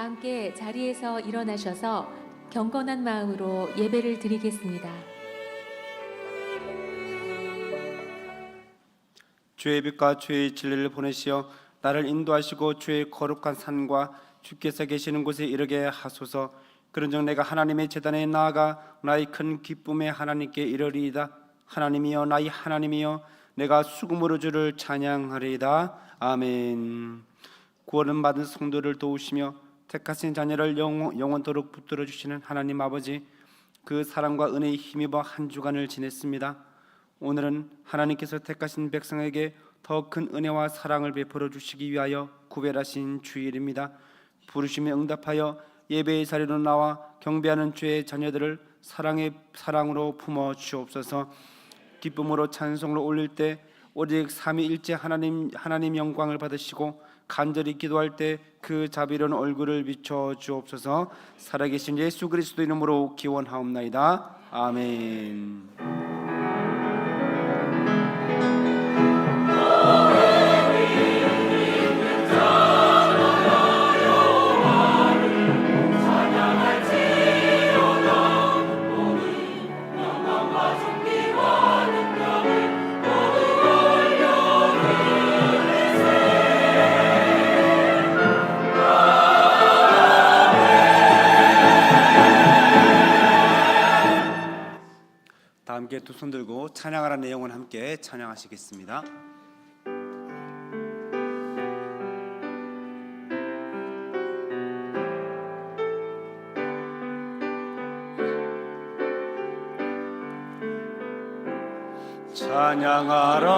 다 함께 자리에서 일어나셔서 경건한 마음으로 예배를 드리겠습니다. 주의 빛과 주의 진리를 보내시어 나를 인도하시고 주의 거룩한 산과 주께서 계시는 곳에 이르게 하소서. 그런즉 내가 하나님의 제단에 나아가 나의 큰 기쁨에 하나님께 이르리이다. 하나님이여, 나의 하나님이여, 내가 수금으로 주를 찬양하리이다. 아멘. 구원을 받은 성도를 도우시며 택하신 자녀를 영원토록 붙들어 주시는 하나님 아버지, 그 사랑과 은혜에 힘입어 한 주간을 지냈습니다. 오늘은 하나님께서 택하신 백성에게 더 큰 은혜와 사랑을 베풀어 주시기 위하여 구별하신 주일입니다. 부르심에 응답하여 예배의 자리로 나와 경배하는 주의 자녀들을 사랑으로 품어 주옵소서. 기쁨으로 찬송을 올릴 때 오직 삼위일체 하나님 영광을 받으시고 간절히 기도할 때 그 자비로운 얼굴을 비춰 주옵소서. 살아계신 예수 그리스도 이름으로 기원하옵나이다. 아멘. 다 함께 두 손 들고 찬양하라는 내용을 함께 찬양하시겠습니다.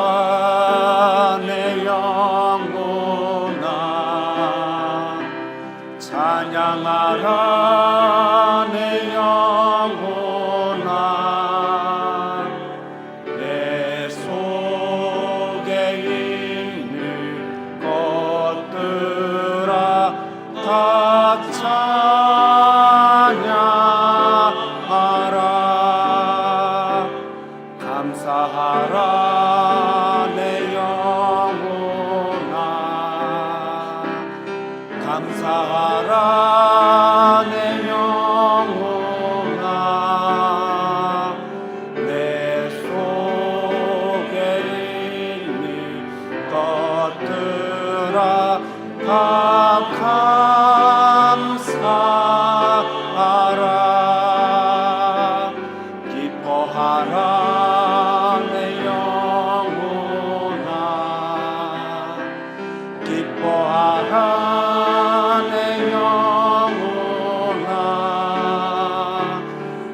찬양하라 내 영혼아, 찬양하라 내 영혼아, 내 속에 있는 것들아 다 찬양하라. 감사하라 내 영혼아, 감사하라 내 영혼아, 내 속에 있는 것들아 다 감사하라. 기뻐하라 내 영혼아, 기뻐하라 내 영혼아,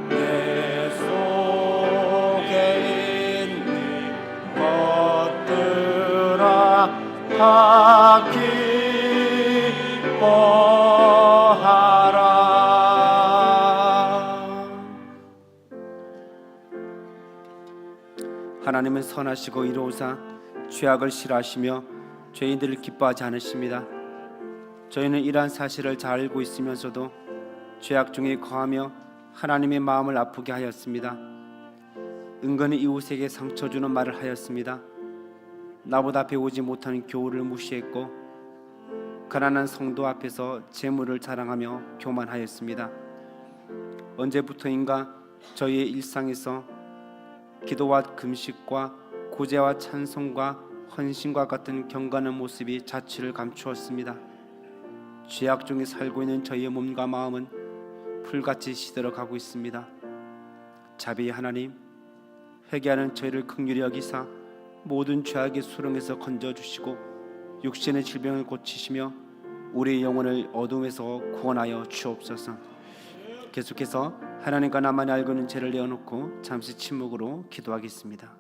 내 속에 있는 것들아 다 기뻐하라. 하나님은 선하시고 이로우사 죄악을 싫어하시며 죄인들을 기뻐하지 않으십니다. 저희는 이러한 사실을 잘 알고 있으면서도 죄악 중에 거하며 하나님의 마음을 아프게 하였습니다. 은근히 이웃에게 상처 주는 말을 하였습니다. 나보다 배우지 못하는 교훈을 무시했고 가난한 성도 앞에서 재물을 자랑하며 교만하였습니다. 언제부터인가 저희의 일상에서 기도와 금식과 구제와 찬송과 헌신과 같은 경건한 모습이 자취를 감추었습니다. 죄악 중에 살고 있는 저희의 몸과 마음은 풀같이 시들어가고 있습니다. 자비의 하나님, 회개하는 저희를 긍휼히 여기사 모든 죄악의 수렁에서 건져주시고 육신의 질병을 고치시며 우리의 영혼을 어둠에서 구원하여 주옵소서. 계속해서 하나님과 나만이 알고 있는 죄를 내어놓고 잠시 침묵으로 기도하겠습니다.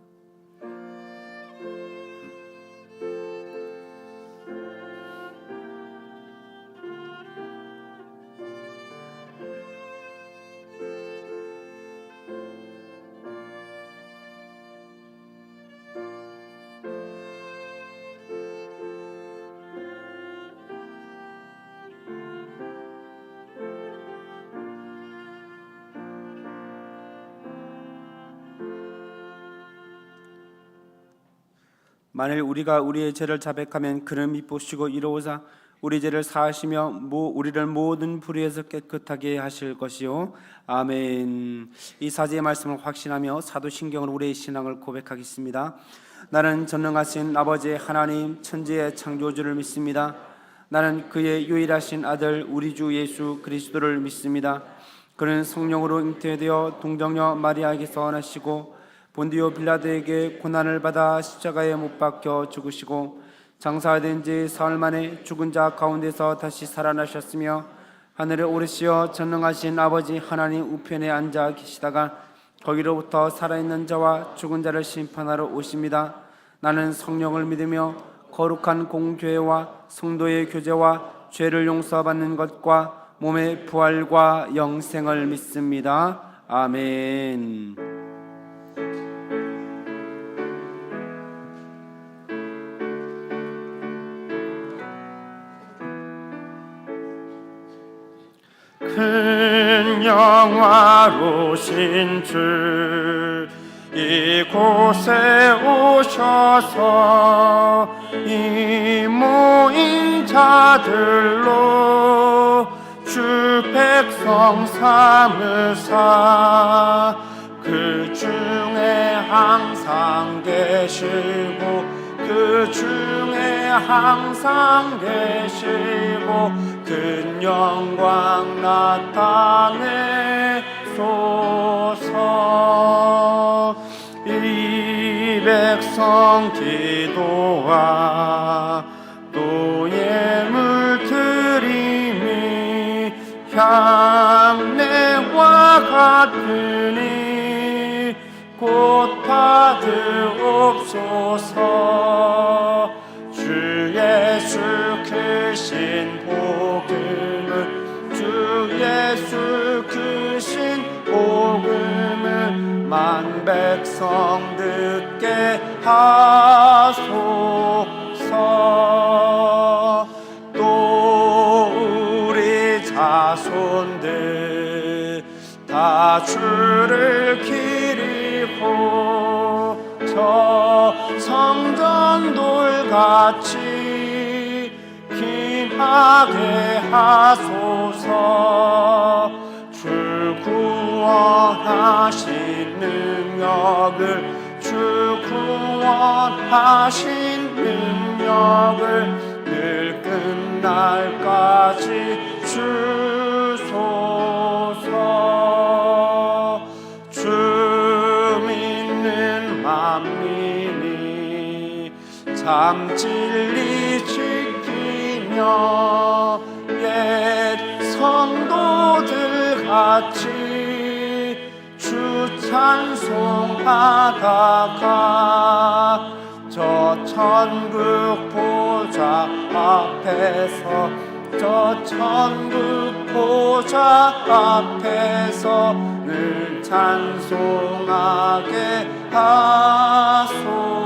만일 우리가 우리의 죄를 자백하면 그는 미쁘시고 이로우사 우리 죄를 사하시며 우리를 모든 불의에서 깨끗하게 하실 것이요. 아멘. 이 사제의 말씀을 확신하며 사도신경으로 우리의 신앙을 고백하겠습니다. 나는 전능하신 아버지 하나님 천지의 창조주를 믿습니다. 나는 그의 유일하신 아들 우리 주 예수 그리스도를 믿습니다. 그는 성령으로 잉태되어 동정녀 마리아에게서 나시고 본디오 빌라도에게 고난을 받아 십자가에 못 박혀 죽으시고 장사된 지 사흘 만에 죽은 자 가운데서 다시 살아나셨으며 하늘에 오르시어 전능하신 아버지 하나님 우편에 앉아 계시다가 거기로부터 살아있는 자와 죽은 자를 심판하러 오십니다. 나는 성령을 믿으며 거룩한 공교회와 성도의 교제와 죄를 용서받는 것과 몸의 부활과 영생을 믿습니다. 아멘. 큰 영화로신 주 이곳에 오셔서 이 모인 자들로 주 백성 삼으사 그 중에 항상 계시고 그 중에 항상 계시고 큰 영광 나타내소서. 이 백성 기도와 또 예물 드림이 향내와 같으니 곧 받으옵소서. 주 예수 크신 복음을 주 예수 크신 복음을 만 백성 듣게 하소서. 또 우리 자손들 다 주를 기리고 저 성전돌 같이 김하게 하소서. 주 구원하신 능력을 주 구원하신 능력을 늘 끝날까지 주소서. 주 믿는 만민이 참 진리 지키며 옛 성도들 같이 주 찬송하다가 저 천국 보좌 앞에서 저 천국 보좌 앞에서 늘 찬송하게 하소서.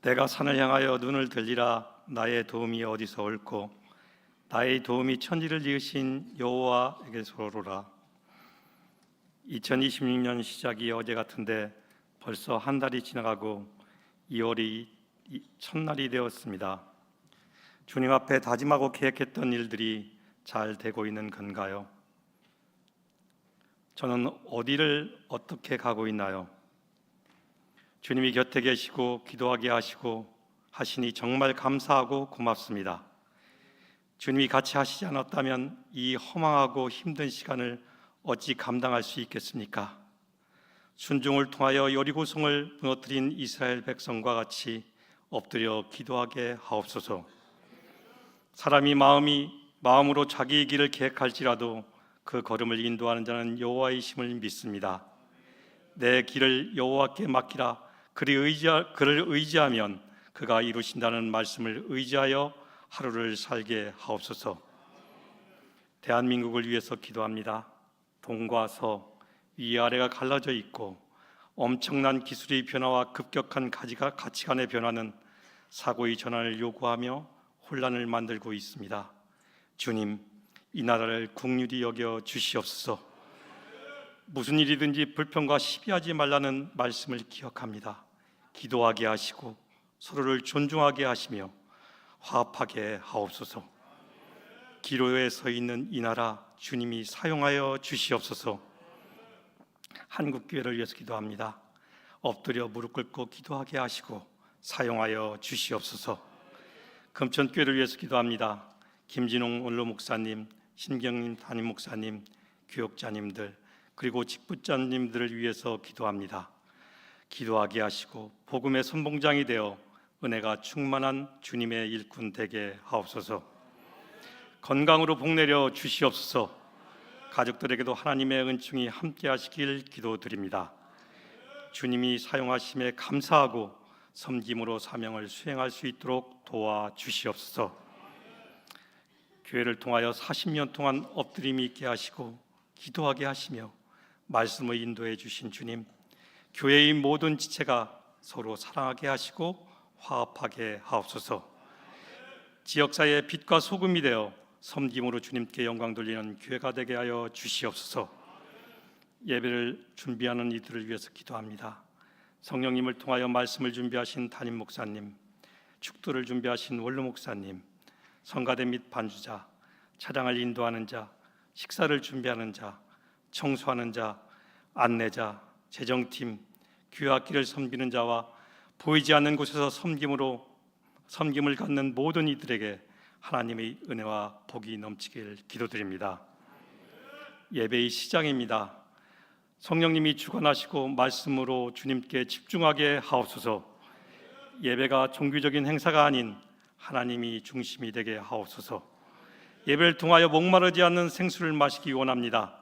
내가 산을 향하여 눈을 들리라. 나의 도움이 어디서 올꼬. 나의 도움이 천지를 지으신 여호와에게서 오로라. 2026년 시작이 어제 같은데 벌써 한 달이 지나가고 2월이 첫날이 되었습니다. 주님 앞에 다짐하고 계획했던 일들이 잘 되고 있는 건가요? 저는 어디를 어떻게 가고 있나요? 주님이 곁에 계시고 기도하게 하시니 정말 감사하고 고맙습니다. 주님이 같이 하시지 않았다면 이 허망하고 힘든 시간을 어찌 감당할 수 있겠습니까? 순종을 통하여 여리고성을 무너뜨린 이스라엘 백성과 같이 엎드려 기도하게 하옵소서. 사람이 마음으로 자기의 길을 계획할지라도 그 걸음을 인도하는 자는 여호와의 힘을 믿습니다. 내 길을 여호와께 맡기라. 그를 의지하면 그가 이루신다는 말씀을 의지하여 하루를 살게 하옵소서. 대한민국을 위해서 기도합니다. 동과 서, 위아래가 갈라져 있고 엄청난 기술의 변화와 급격한 가치관의 변화는 사고의 전환을 요구하며 혼란을 만들고 있습니다. 주님, 이 나라를 긍휼히 여겨 주시옵소서. 무슨 일이든지 불평과 시비하지 말라는 말씀을 기억합니다. 기도하게 하시고 서로를 존중하게 하시며 화합하게 하옵소서. 기로에 서 있는 이 나라 주님이 사용하여 주시옵소서. 한국교회를 위해서 기도합니다. 엎드려 무릎 꿇고 기도하게 하시고 사용하여 주시옵소서. 금천교회를 위해서 기도합니다. 김진홍 원로 목사님, 신경림 담임 목사님, 교역자님들 그리고 직분자님들을 위해서 기도합니다. 기도하게 하시고 복음의 선봉장이 되어 은혜가 충만한 주님의 일꾼 되게 하옵소서. 건강으로 복내려 주시옵소서. 가족들에게도 하나님의 은총이 함께 하시길 기도드립니다. 주님이 사용하심에 감사하고 섬김으로 사명을 수행할 수 있도록 도와주시옵소서. 교회를 통하여 40년 동안 엎드림이 있게 하시고 기도하게 하시며 말씀을 인도해 주신 주님, 교회의 모든 지체가 서로 사랑하게 하시고 화합하게 하옵소서. 지역사회의 빛과 소금이 되어 섬김으로 주님께 영광 돌리는 교회가 되게 하여 주시옵소서. 예배를 준비하는 이들을 위해서 기도합니다. 성령님을 통하여 말씀을 준비하신 담임 목사님, 축도를 준비하신 원로 목사님, 성가대 및 반주자, 차량을 인도하는 자, 식사를 준비하는 자, 청소하는 자, 안내자, 재정팀, 교회학기를 섬기는 자와 보이지 않는 곳에서 섬김을 갖는 모든 이들에게 하나님의 은혜와 복이 넘치길 기도드립니다. 예배의 시작입니다. 성령님이 주관하시고 말씀으로 주님께 집중하게 하옵소서. 예배가 종교적인 행사가 아닌 하나님이 중심이 되게 하옵소서. 예배를 통하여 목마르지 않는 생수를 마시기 원합니다.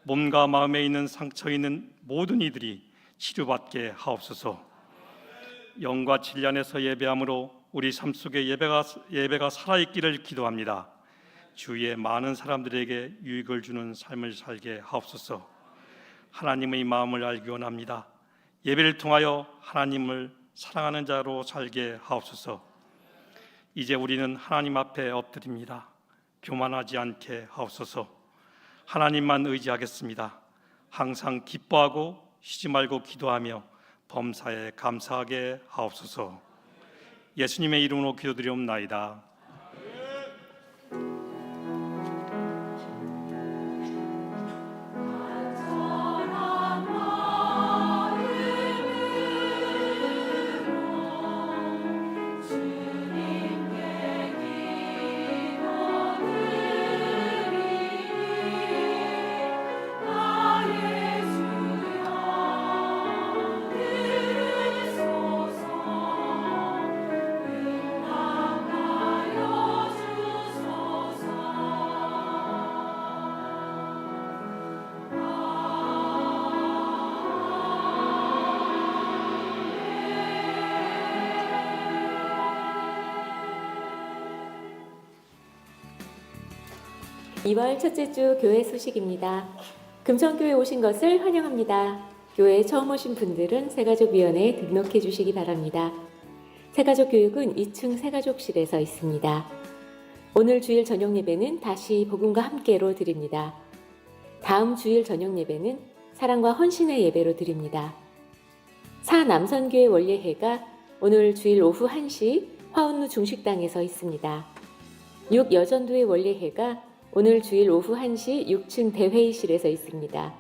몸과 마음에 있는 상처 있는 모든 이들이 치료받게 하옵소서. 영과 진리 안에서 예배함으로 우리 삶 속에 예배가 살아있기를 기도합니다. 주위의 많은 사람들에게 유익을 주는 삶을 살게 하옵소서. 하나님의 마음을 알기 원합니다. 예배를 통하여 하나님을 사랑하는 자로 살게 하옵소서. 이제 우리는 하나님 앞에 엎드립니다. 교만하지 않게 하옵소서. 하나님만 의지하겠습니다. 항상 기뻐하고 쉬지 말고 기도하며 범사에 감사하게 하옵소서. 예수님의 이름으로 기도드리옵나이다. 이월 첫째 주 교회 소식입니다. 금천교회 오신 것을 환영합니다. 교회에 처음 오신 분들은 새가족위원회에 등록해 주시기 바랍니다. 새가족 교육은 2층 새가족실에서 있습니다. 오늘 주일 저녁 예배는 다시 복음과 함께로 드립니다. 다음 주일 저녁 예배는 사랑과 헌신의 예배로 드립니다. 사 남선교회 원례회가 오늘 주일 오후 1시 화운루 중식당에서 있습니다. 6 여전도회 원례회가 오늘 주일 오후 1시 6층 대회의실에서 있습니다.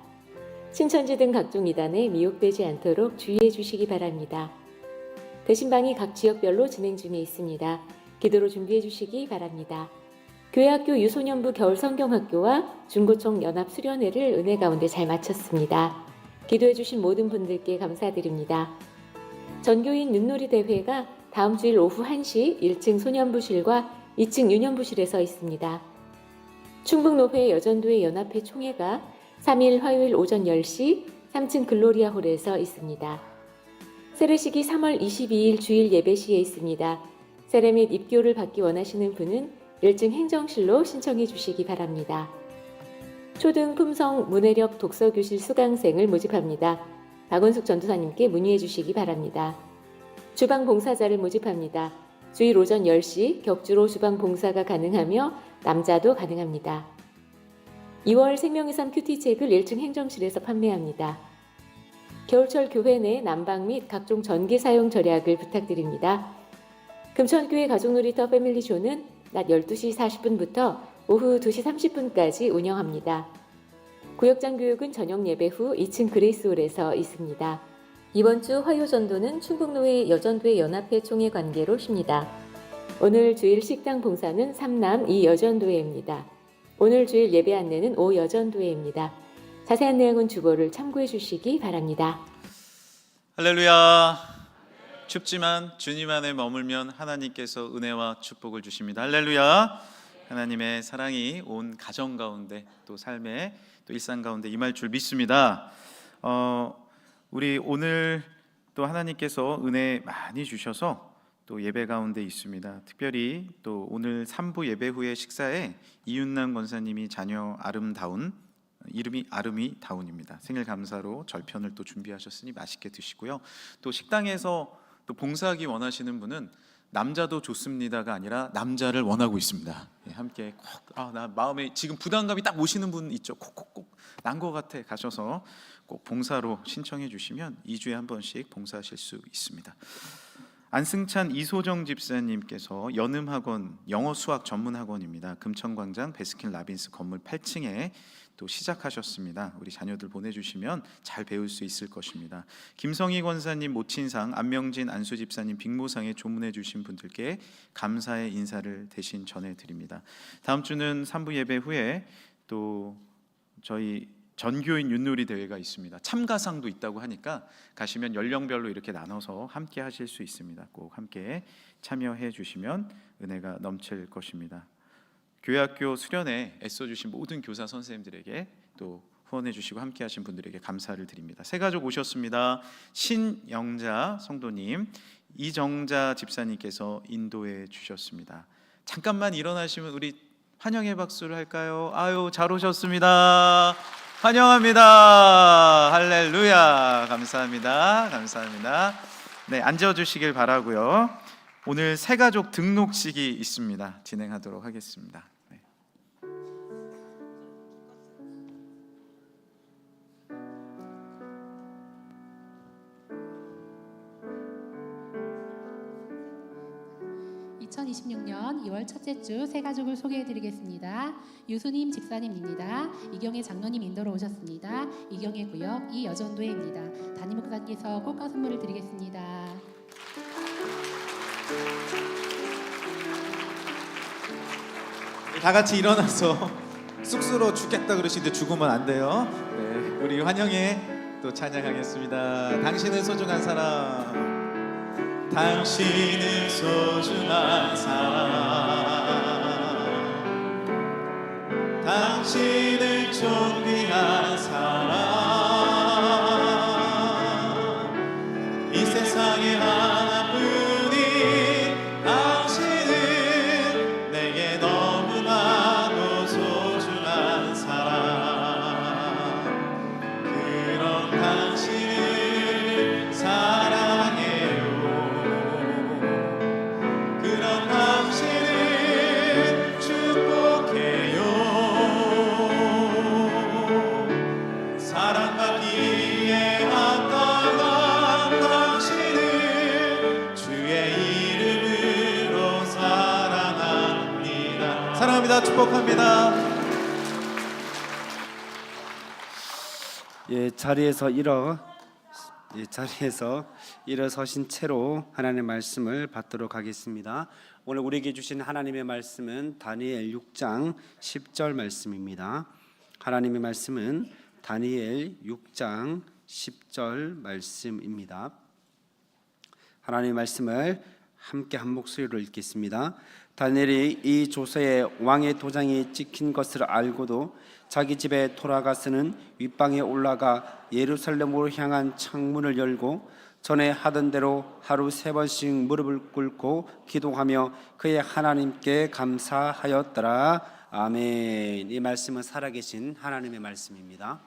신천지 등 각종 이단에 미혹되지 않도록 주의해 주시기 바랍니다. 대신방이 각 지역별로 진행 중에 있습니다. 기도로 준비해 주시기 바랍니다. 교회학교 유소년부 겨울성경학교와 중고청 연합수련회를 은혜 가운데 잘 마쳤습니다. 기도해 주신 모든 분들께 감사드립니다. 전교인 윷놀이 대회가 다음 주일 오후 1시 1층 소년부실과 2층 유년부실에서 있습니다. 충북노회 여전도회 연합회 총회가 3일 화요일 오전 10시 3층 글로리아홀에서 있습니다. 세례식이 3월 22일 주일 예배 시에 있습니다. 세례 및 입교를 받기 원하시는 분은 1층 행정실로 신청해 주시기 바랍니다. 초등 품성 문해력 독서교실 수강생을 모집합니다. 박원숙 전도사님께 문의해 주시기 바랍니다. 주방 봉사자를 모집합니다. 주일 오전 10시 격주로 주방 봉사가 가능하며 남자도 가능합니다. 2월 생명의삼 큐티책을 1층 행정실에서 판매합니다. 겨울철 교회 내 난방 및 각종 전기 사용 절약을 부탁드립니다. 금천교회 가족놀이터 패밀리존은 낮 12시 40분부터 오후 2시 30분까지 운영합니다. 구역장 교육은 저녁 예배 후 2층 그레이스홀에서 있습니다. 이번 주 화요 전도는 충북노회 여전도회 연합회 총회 관계로 쉽니다. 오늘 주일 식당 봉사는 3남 2여전도회입니다. 오늘 주일 예배 안내는 5여전도회입니다. 자세한 내용은 주보를 참고해 주시기 바랍니다. 할렐루야. 춥지만 주님 안에 머물면 하나님께서 은혜와 축복을 주십니다. 할렐루야. 하나님의 사랑이 온 가정 가운데 또 삶의 또 일상 가운데 임할 줄 믿습니다. 우리 오늘 또 하나님께서 은혜 많이 주셔서 또 예배 가운데 있습니다. 특별히 또 오늘 3부 예배 후에 식사에 이윤남 권사님이 자녀 아름다운, 이름이 아름이다운입니다. 생일 감사로 절편을 또 준비하셨으니 맛있게 드시고요. 또 식당에서 또 봉사하기 원하시는 분은 남자도 좋습니다가 아니라 남자를 원하고 있습니다. 함께 꼭 나 마음에 지금 부담감이 딱 오시는 분 있죠. 꼭 난 것 같아 가셔서 꼭 봉사로 신청해 주시면 2주에 한 번씩 봉사하실 수 있습니다. 안승찬 이소정 집사님께서 연음학원 영어 수학 전문학원입니다. 금천광장 베스킨라빈스 건물 8층에 또 시작하셨습니다. 우리 자녀들 보내주시면 잘 배울 수 있을 것입니다. 김성희 권사님 모친상, 안명진 안수 집사님 빅모상에 조문해 주신 분들께 감사의 인사를 대신 전해드립니다. 다음 주는 3부 예배 후에 또 저희 전교인 윷놀이 대회가 있습니다. 참가상도 있다고 하니까 가시면 연령별로 이렇게 나눠서 함께 하실 수 있습니다. 꼭 함께 참여해 주시면 은혜가 넘칠 것입니다. 교회학교 수련에 애써주신 모든 교사 선생님들에게 또 후원해 주시고 함께 하신 분들에게 감사를 드립니다. 세 가족 오셨습니다. 신영자 성도님, 이정자 집사님께서 인도해 주셨습니다. 잠깐만 일어나시면 우리 환영의 박수를 할까요? 아유, 잘 오셨습니다. 환영합니다. 할렐루야. 감사합니다. 감사합니다. 네, 앉아주시길 바라고요. 오늘 새 가족 등록식이 있습니다. 진행하도록 하겠습니다. 네. (2026년 2월) 첫째 주 새 가족을 소개해드리겠습니다. 유수님 집사님입니다. 이경혜 장로님 인도로 오셨습니다. 이경혜 구역 이여전도회입니다. 담임 목사님께서 꽃과 선물을 드리겠습니다. 다 같이 일어나서 쑥스러워 죽겠다 그러시는데 죽으면 안 돼요. 네, 우리 환영에 또 찬양하겠습니다. 당신은 소중한 사람. 당신은 소중한 사람. 당신은 존귀한 사람. 이 세상에 하나뿐인 당신은 내게 너무나도 소중한 사람. 그런 당신을 사랑해요. 그런 당신을 축복해요. 사랑받기에 합당한 당신을 주의 이름으로 사랑합니다. 사랑합니다. 축복합니다. 자리에서 일어서신 채로 하나님의 말씀을 받도록 하겠습니다. 오늘 우리에게 주신 하나님의 말씀은 다니엘 6장 10절 말씀입니다. 하나님의 말씀은 다니엘 6장 10절 말씀입니다. 하나님의 말씀을 함께 한 목소리로 읽겠습니다. 다니엘이 이 조서에 왕의 도장이 찍힌 것을 알고도 자기 집에 돌아가서는 윗방에 올라가 예루살렘으로 향한 창문을 열고 전에 하던 대로 하루 3번씩 무릎을 꿇고 기도하며 그의 하나님께 감사하였더라. 아멘. 이 말씀은 살아계신 하나님의 말씀입니다.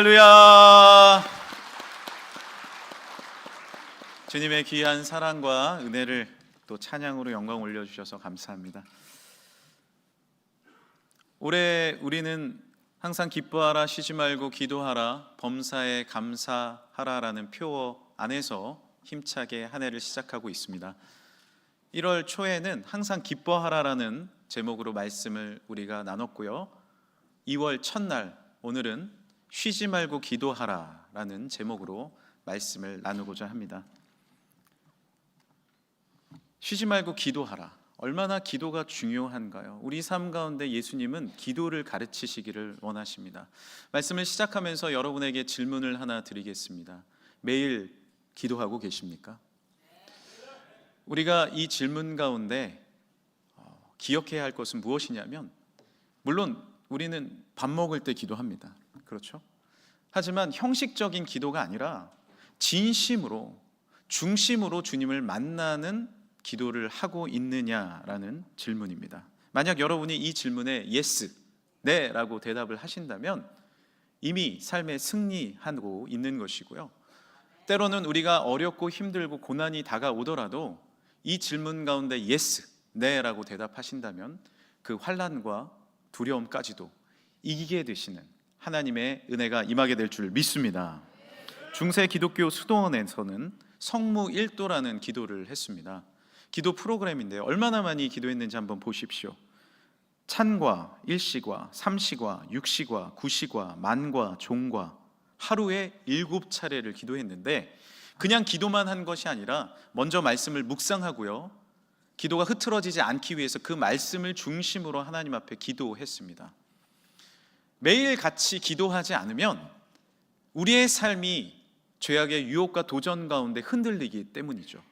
할렐루야. 주님의 귀한 사랑과 은혜를 또 찬양으로 영광 올려주셔서 감사합니다. 올해 우리는 항상 기뻐하라, 쉬지 말고 기도하라, 범사에 감사하라라는 표어 안에서 힘차게 한 해를 시작하고 있습니다. 1월 초에는 항상 기뻐하라라는 제목으로 말씀을 우리가 나눴고요. 2월 첫날 오늘은 쉬지 말고 기도하라라는 제목으로 말씀을 나누고자 합니다. 쉬지 말고 기도하라. 얼마나 기도가 중요한가요? 우리 삶 가운데 예수님은 기도를 가르치시기를 원하십니다. 말씀을 시작하면서 여러분에게 질문을 하나 드리겠습니다. 매일 기도하고 계십니까? 우리가 이 질문 가운데 기억해야 할 것은 무엇이냐면, 물론 우리는 밥 먹을 때 기도합니다. 그렇죠? 하지만 형식적인 기도가 아니라 진심으로, 중심으로 주님을 만나는 기도를 하고 있느냐라는 질문입니다. 만약 여러분이 이 질문에 yes, 네 라고 대답을 하신다면 이미 삶에 승리하고 있는 것이고요. 때로는 우리가 어렵고 힘들고 고난이 다가오더라도 이 질문 가운데 yes, 네 라고 대답하신다면 그 환난과 두려움까지도 이기게 되시는 하나님의 은혜가 임하게 될 줄 믿습니다. 중세 기독교 수도원에서는 성무 1도라는 기도를 했습니다. 기도 프로그램인데요. 얼마나 많이 기도했는지 한번 보십시오. 찬과 일시과, 삼시과, 육시과, 구시과, 만과, 종과 하루에 7차례를 기도했는데 그냥 기도만 한 것이 아니라 먼저 말씀을 묵상하고요. 기도가 흐트러지지 않기 위해서 그 말씀을 중심으로 하나님 앞에 기도했습니다. 매일 같이 기도하지 않으면 우리의 삶이 죄악의 유혹과 도전 가운데 흔들리기 때문이죠.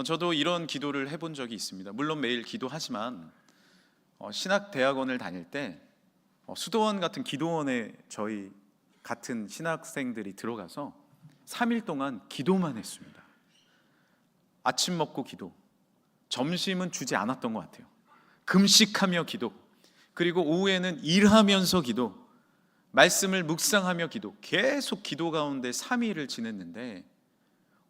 저도 이런 기도를 해본 적이 있습니다. 물론 매일 기도하지만 신학대학원을 다닐 때 수도원 같은 기도원에 저희 같은 신학생들이 들어가서 3일 동안 기도만 했습니다. 아침 먹고 기도, 점심은 주지 않았던 것 같아요. 금식하며 기도, 그리고 오후에는 일하면서 기도, 말씀을 묵상하며 기도, 계속 기도 가운데 3일을 지냈는데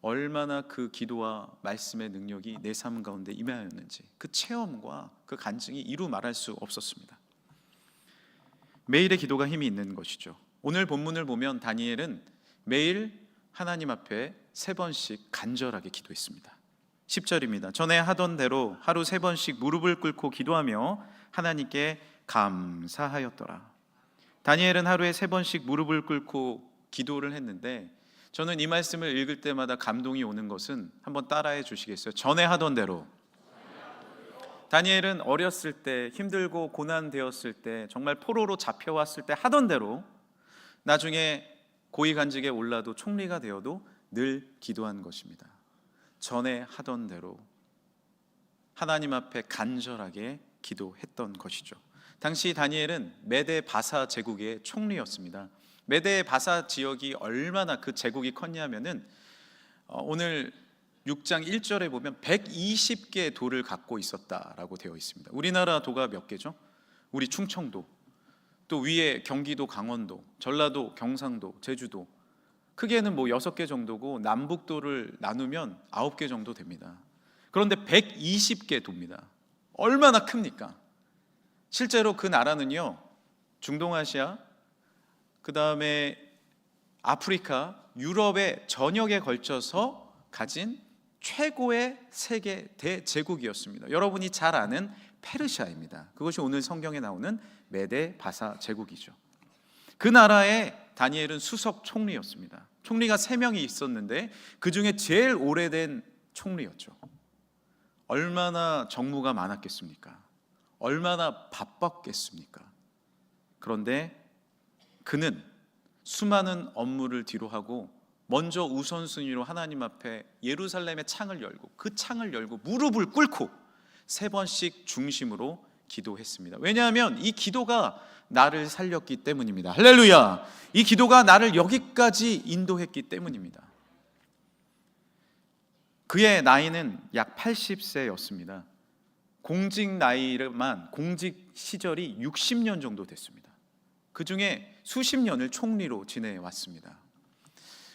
얼마나 그 기도와 말씀의 능력이 내 삶 가운데 임하였는지 그 체험과 그 간증이 이루 말할 수 없었습니다. 매일의 기도가 힘이 있는 것이죠. 오늘 본문을 보면 다니엘은 매일 하나님 앞에 3번씩 간절하게 기도했습니다. 10절입니다. 전에 하던 대로 하루 3번씩 무릎을 꿇고 기도하며 하나님께 감사하였더라. 다니엘은 하루에 3번씩 무릎을 꿇고 기도를 했는데 저는 이 말씀을 읽을 때마다 감동이 오는 것은 한번 따라해 주시겠어요? 전에 하던 대로. 다니엘은 어렸을 때 힘들고 고난되었을 때 정말 포로로 잡혀왔을 때 하던 대로 나중에 고위간직에 올라도 총리가 되어도 늘 기도한 것입니다. 전에 하던 대로 하나님 앞에 간절하게 기도했던 것이죠. 당시 다니엘은 메데 바사 제국의 총리였습니다. 메데 바사 지역이 얼마나 그 제국이 컸냐면은 오늘 6장 1절에 보면 120개의 도를 갖고 있었다라고 되어 있습니다. 우리나라 도가 몇 개죠? 우리 충청도, 또 위에 경기도, 강원도, 전라도, 경상도, 제주도, 크게는 뭐 6개 정도고 남북도를 나누면 9개 정도 됩니다. 그런데 120개 도입니다. 얼마나 큽니까? 실제로 그 나라는요, 중동아시아, 그 다음에 아프리카, 유럽의 전역에 걸쳐서 가진 최고의 세계 대제국이었습니다. 여러분이 잘 아는 페르시아입니다. 그것이 오늘 성경에 나오는 메데 바사 제국이죠. 그 나라의 다니엘은 수석 총리였습니다. 총리가 3명이 있었는데 그 중에 제일 오래된 총리였죠. 얼마나 정무가 많았겠습니까? 얼마나 바빴겠습니까? 그런데 그는 수많은 업무를 뒤로하고 먼저 우선순위로 하나님 앞에 예루살렘의 창을 열고 그 창을 열고 무릎을 꿇고 3번씩 중심으로 기도했습니다. 왜냐하면 이 기도가 나를 살렸기 때문입니다. 할렐루야! 이 기도가 나를 여기까지 인도했기 때문입니다. 그의 나이는 약 80세였습니다. 공직 나이만, 공직 시절이 60년 정도 됐습니다. 그 중에 수십 년을 총리로 지내왔습니다.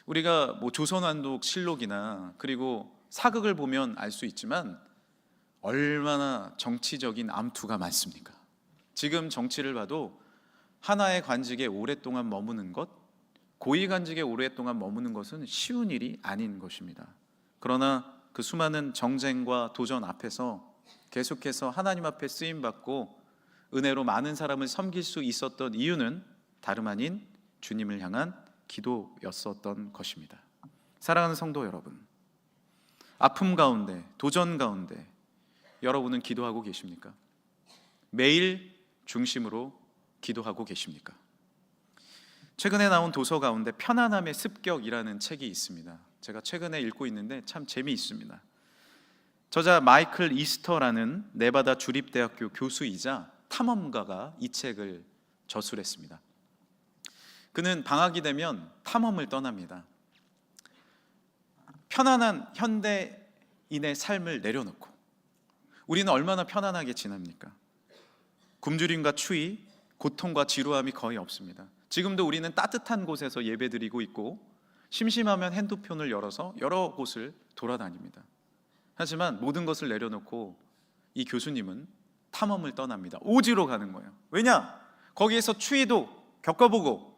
우리가 뭐 조선왕국 실록이나 그리고 사극을 보면 알 수 있지만 얼마나 정치적인 암투가 많습니까? 지금 정치를 봐도 하나의 관직에 오랫동안 머무는 것, 고위관직에 오랫동안 머무는 것은 쉬운 일이 아닌 것입니다. 그러나 그 수많은 정쟁과 도전 앞에서 계속해서 하나님 앞에 쓰임받고 은혜로 많은 사람을 섬길 수 있었던 이유는 다름 아닌 주님을 향한 기도였었던 것입니다. 사랑하는 성도 여러분, 아픔 가운데, 도전 가운데 여러분은 기도하고 계십니까? 매일 중심으로 기도하고 계십니까? 최근에 나온 도서 가운데 편안함의 습격이라는 책이 있습니다. 제가 최근에 읽고 있는데 참 재미있습니다. 저자 마이클 이스터라는 네바다 주립대학교 교수이자 탐험가가 이 책을 저술했습니다. 그는 방학이 되면 탐험을 떠납니다. 편안한 현대인의 삶을 내려놓고 우리는 얼마나 편안하게 지냅니까? 굶주림과 추위, 고통과 지루함이 거의 없습니다. 지금도 우리는 따뜻한 곳에서 예배드리고 있고 심심하면 핸드폰을 열어서 여러 곳을 돌아다닙니다. 하지만 모든 것을 내려놓고 이 교수님은 탐험을 떠납니다. 오지로 가는 거예요. 왜냐? 거기에서 추위도 겪어보고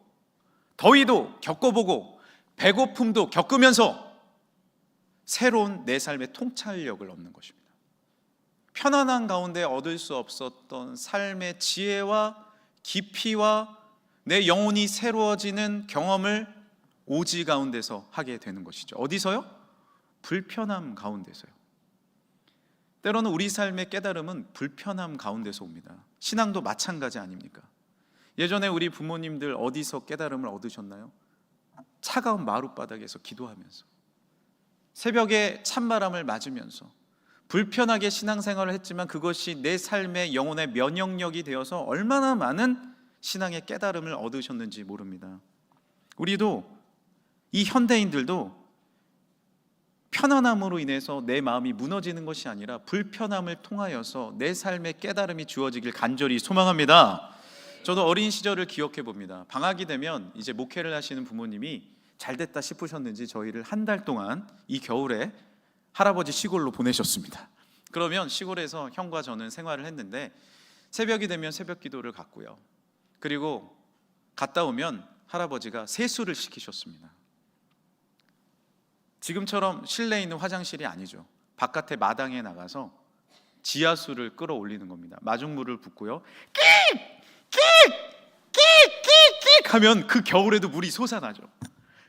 더위도 겪어보고 배고픔도 겪으면서 새로운 내 삶의 통찰력을 얻는 것입니다. 편안한 가운데 얻을 수 없었던 삶의 지혜와 깊이와 내 영혼이 새로워지는 경험을 오지 가운데서 하게 되는 것이죠. 어디서요? 불편함 가운데서요. 때로는 우리 삶의 깨달음은 불편함 가운데서 옵니다. 신앙도 마찬가지 아닙니까? 예전에 우리 부모님들 어디서 깨달음을 얻으셨나요? 차가운 마룻바닥에서 기도하면서, 새벽에 찬바람을 맞으면서 불편하게 신앙생활을 했지만 그것이 내 삶의 영혼의 면역력이 되어서 얼마나 많은 신앙의 깨달음을 얻으셨는지 모릅니다. 우리도, 이 현대인들도 편안함으로 인해서 내 마음이 무너지는 것이 아니라 불편함을 통하여서 내 삶의 깨달음이 주어지길 간절히 소망합니다. 저도 어린 시절을 기억해 봅니다. 방학이 되면 이제 목회를 하시는 부모님이 잘됐다 싶으셨는지 저희를 한 달 동안 이 겨울에 할아버지 시골로 보내셨습니다. 그러면 시골에서 형과 저는 생활을 했는데 새벽이 되면 새벽 기도를 갔고요. 그리고 갔다 오면 할아버지가 세수를 시키셨습니다. 지금처럼 실내에 있는 화장실이 아니죠. 바깥에 마당에 나가서 지하수를 끌어올리는 겁니다. 마중물을 붓고요. 끽 하면 그 겨울에도 물이 솟아나죠.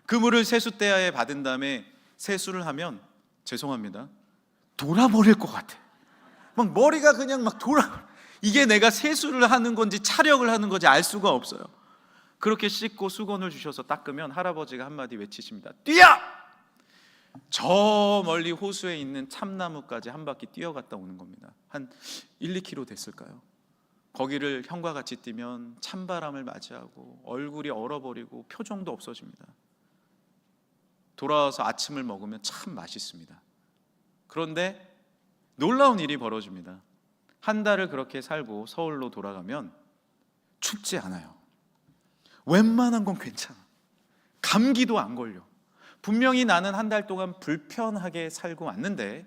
그 물을 세숫대야에 받은 다음에 세수를 하면, 죄송합니다, 돌아버릴 것 같아. 막 머리가 그냥 막 이게 내가 세수를 하는 건지 차력을 하는 건지 알 수가 없어요. 그렇게 씻고 수건을 주셔서 닦으면 할아버지가 한마디 외치십니다. 뛰어! 저 멀리 호수에 있는 참나무까지 한 바퀴 뛰어갔다 오는 겁니다. 한 1, 2km 됐을까요? 거기를 형과 같이 뛰면 찬바람을 맞이하고 얼굴이 얼어버리고 표정도 없어집니다. 돌아와서 아침을 먹으면 참 맛있습니다. 그런데 놀라운 일이 벌어집니다. 한 달을 그렇게 살고 서울로 돌아가면 춥지 않아요. 웬만한 건 괜찮아. 감기도 안 걸려. 분명히 나는 한 달 동안 불편하게 살고 왔는데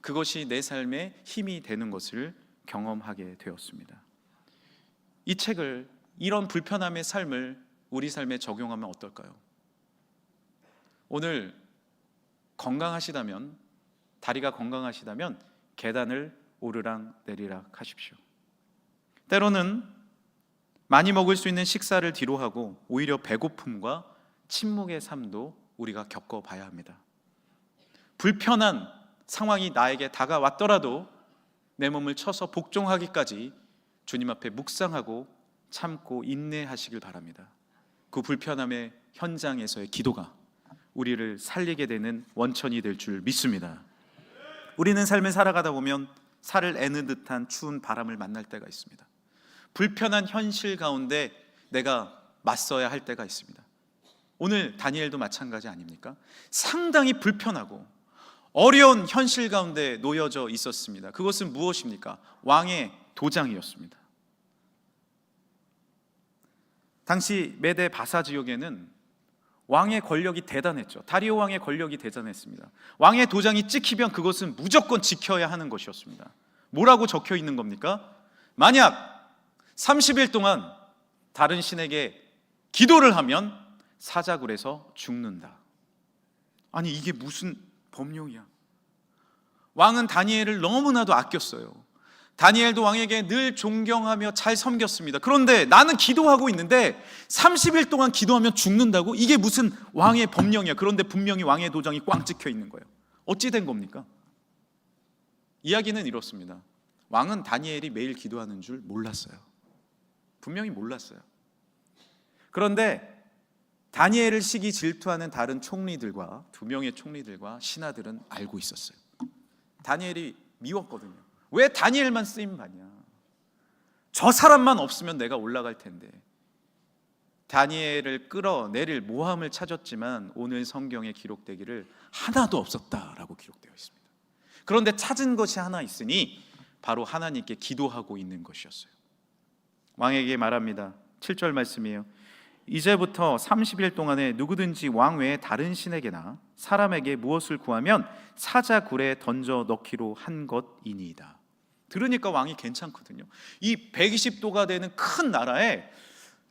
그것이 내 삶의 힘이 되는 것을 경험하게 되었습니다. 이 책을, 이런 불편함의 삶을 우리 삶에 적용하면 어떨까요? 오늘 건강하시다면, 다리가 건강하시다면 계단을 오르락 내리락 하십시오. 때로는 많이 먹을 수 있는 식사를 뒤로하고 오히려 배고픔과 침묵의 삶도 우리가 겪어봐야 합니다. 불편한 상황이 나에게 다가왔더라도 내 몸을 쳐서 복종하기까지 주님 앞에 묵상하고 참고 인내하시길 바랍니다. 그 불편함의 현장에서의 기도가 우리를 살리게 되는 원천이 될 줄 믿습니다. 우리는 삶을 살아가다 보면 살을 애는 듯한 추운 바람을 만날 때가 있습니다. 불편한 현실 가운데 내가 맞서야 할 때가 있습니다. 오늘 다니엘도 마찬가지 아닙니까? 상당히 불편하고 어려운 현실 가운데 놓여져 있었습니다. 그것은 무엇입니까? 왕의 도장이었습니다. 당시 메데 바사 지역에는 왕의 권력이 대단했죠. 다리오 왕의 권력이 대단했습니다. 왕의 도장이 찍히면 그것은 무조건 지켜야 하는 것이었습니다. 뭐라고 적혀 있는 겁니까? 만약 30일 동안 다른 신에게 기도를 하면 사자굴에서 죽는다. 아니, 이게 무슨 법령이야? 왕은 다니엘을 너무나도 아꼈어요. 다니엘도 왕에게 늘 존경하며 잘 섬겼습니다. 그런데 나는 기도하고 있는데 30일 동안 기도하면 죽는다고? 이게 무슨 왕의 법령이야? 그런데 분명히 왕의 도장이 꽝 찍혀 있는 거예요. 어찌 된 겁니까? 이야기는 이렇습니다. 왕은 다니엘이 매일 기도하는 줄 몰랐어요. 분명히 몰랐어요. 그런데 다니엘을 시기 질투하는 다른 총리들과, 2명의 총리들과 신하들은 알고 있었어요. 다니엘이 미웠거든요. 왜 다니엘만 쓰임 받냐? 저 사람만 없으면 내가 올라갈 텐데. 다니엘을 끌어내릴 모함을 찾았지만 오늘 성경에 기록되기를 하나도 없었다라고 기록되어 있습니다. 그런데 찾은 것이 하나 있으니 바로 하나님께 기도하고 있는 것이었어요. 왕에게 말합니다. 7절 말씀이에요. 이제부터 30일 동안에 누구든지 왕 외에 다른 신에게나 사람에게 무엇을 구하면 사자굴에 던져 넣기로 한 것이니이다. 들으니까 왕이 괜찮거든요. 이 120도가 되는 큰 나라에